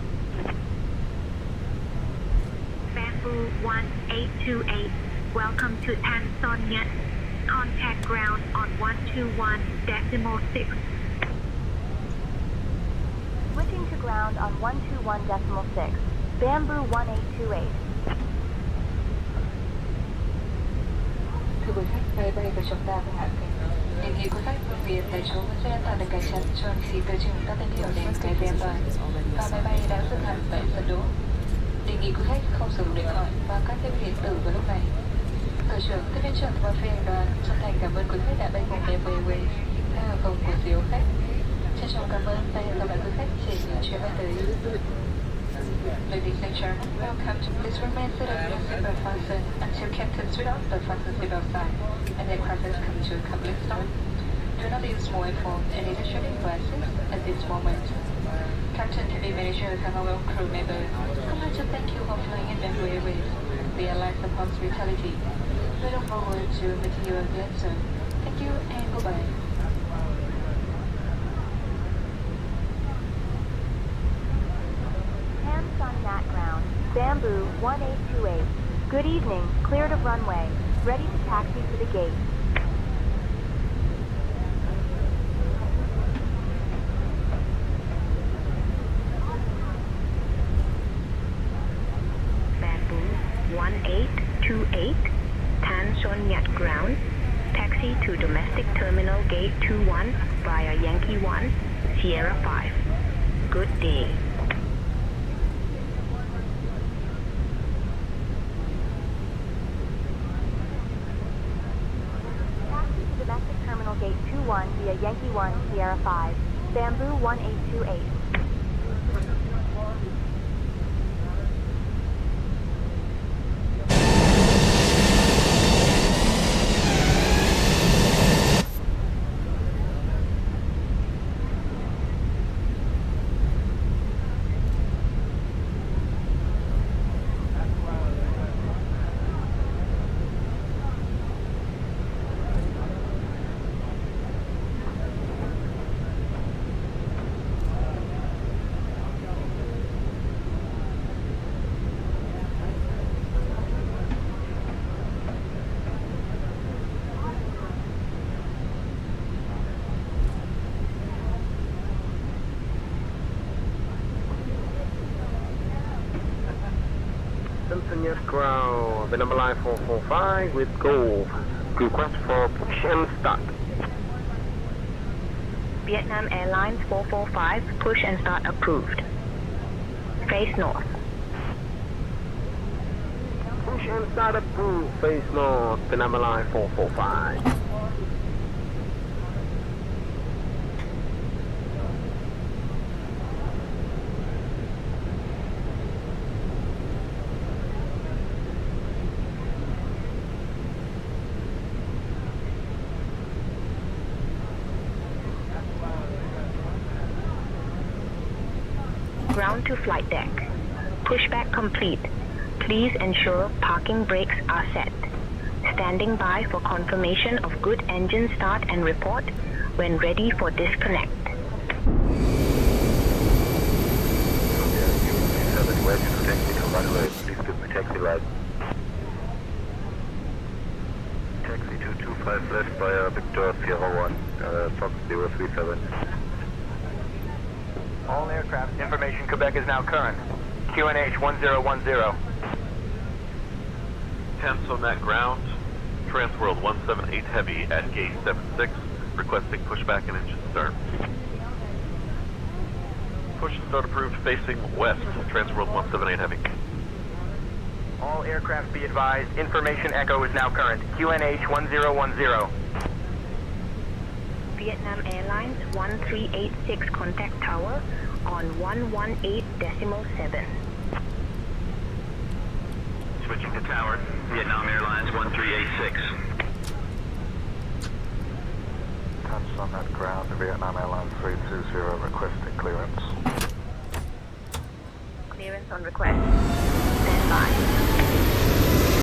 Bamboo 1828. Welcome to Tan Son Nhat. Contact ground on 121.6. Switching to ground on 121.6. Bamboo 1828. Thưa quý khách, máy bay của chúng ta vừa hạ cánh. Đề nghị quý khách vâng việc tại chỗ và sẽ an toàn được cài chặt cho anh sĩ tới trường các tín hiệu đèn cài về an toàn. Và máy bay đã dừng hẳn tại sân đỗ. Đề nghị quý khách không sử dụng điện thoại và các thiết bị điện tử vào lúc này. Tổ trưởng, tiếp viên trưởng và phi hành đoàn chân thành cảm ơn quý khách đã bay cùng Bamboo Airways theo hợp đồng của phiếu khách. Trân trọng cảm ơn và hẹn gặp lại quý khách trên những chuyến bay tới. Ladies and gentlemen, welcome to please remain seated in your seatbelt fasten until Captain Swithout the fasten seatbelt sign and the aircraft has come to a complete stop. Do not use mobile phone and electronic devices at this moment. Captain, TV manager, and our crew members, I'd like to thank you for flying in Bamboo Airways. The airline's of hospitality. We look forward to meeting you again soon. Thank you and goodbye. Tan Son Nhat ground. Bamboo 1828. Good evening. Cleared of runway. Ready to taxi to the gate. Bamboo 1828, Tan Son Nhat ground. Taxi to domestic terminal gate 21 via Yankee 1, Sierra 5. Good day. Taxi to domestic terminal gate 21 via Yankee 1, Sierra 5. Bamboo 1828. Yes, ground, the number line 445 with Golf. Request for push and start. Vietnam Airlines 445, push and start approved. Face north. Push and start approved. Face north, the number line 445. Ground to flight deck. Pushback complete. Please ensure parking brakes are set. Standing by for confirmation of good engine start and report when ready for disconnect. West, technical runway, please give me taxi right. Taxi 225 left via Victor Sierra 1, Fox 037. All aircraft information Quebec is now current. QNH 1010. Tan Son Nhat ground. Transworld 178 Heavy at gate 76, requesting pushback and engine start. Push and start approved facing west, Transworld 178 Heavy. All aircraft be advised, information echo is now current. QNH 1010. Vietnam Airlines 1386 contact tower on 118.7. Switching to tower, Vietnam Airlines 1386. Tan Son Nhat ground, Vietnam Airlines 320 requesting clearance. Clearance on request. 5.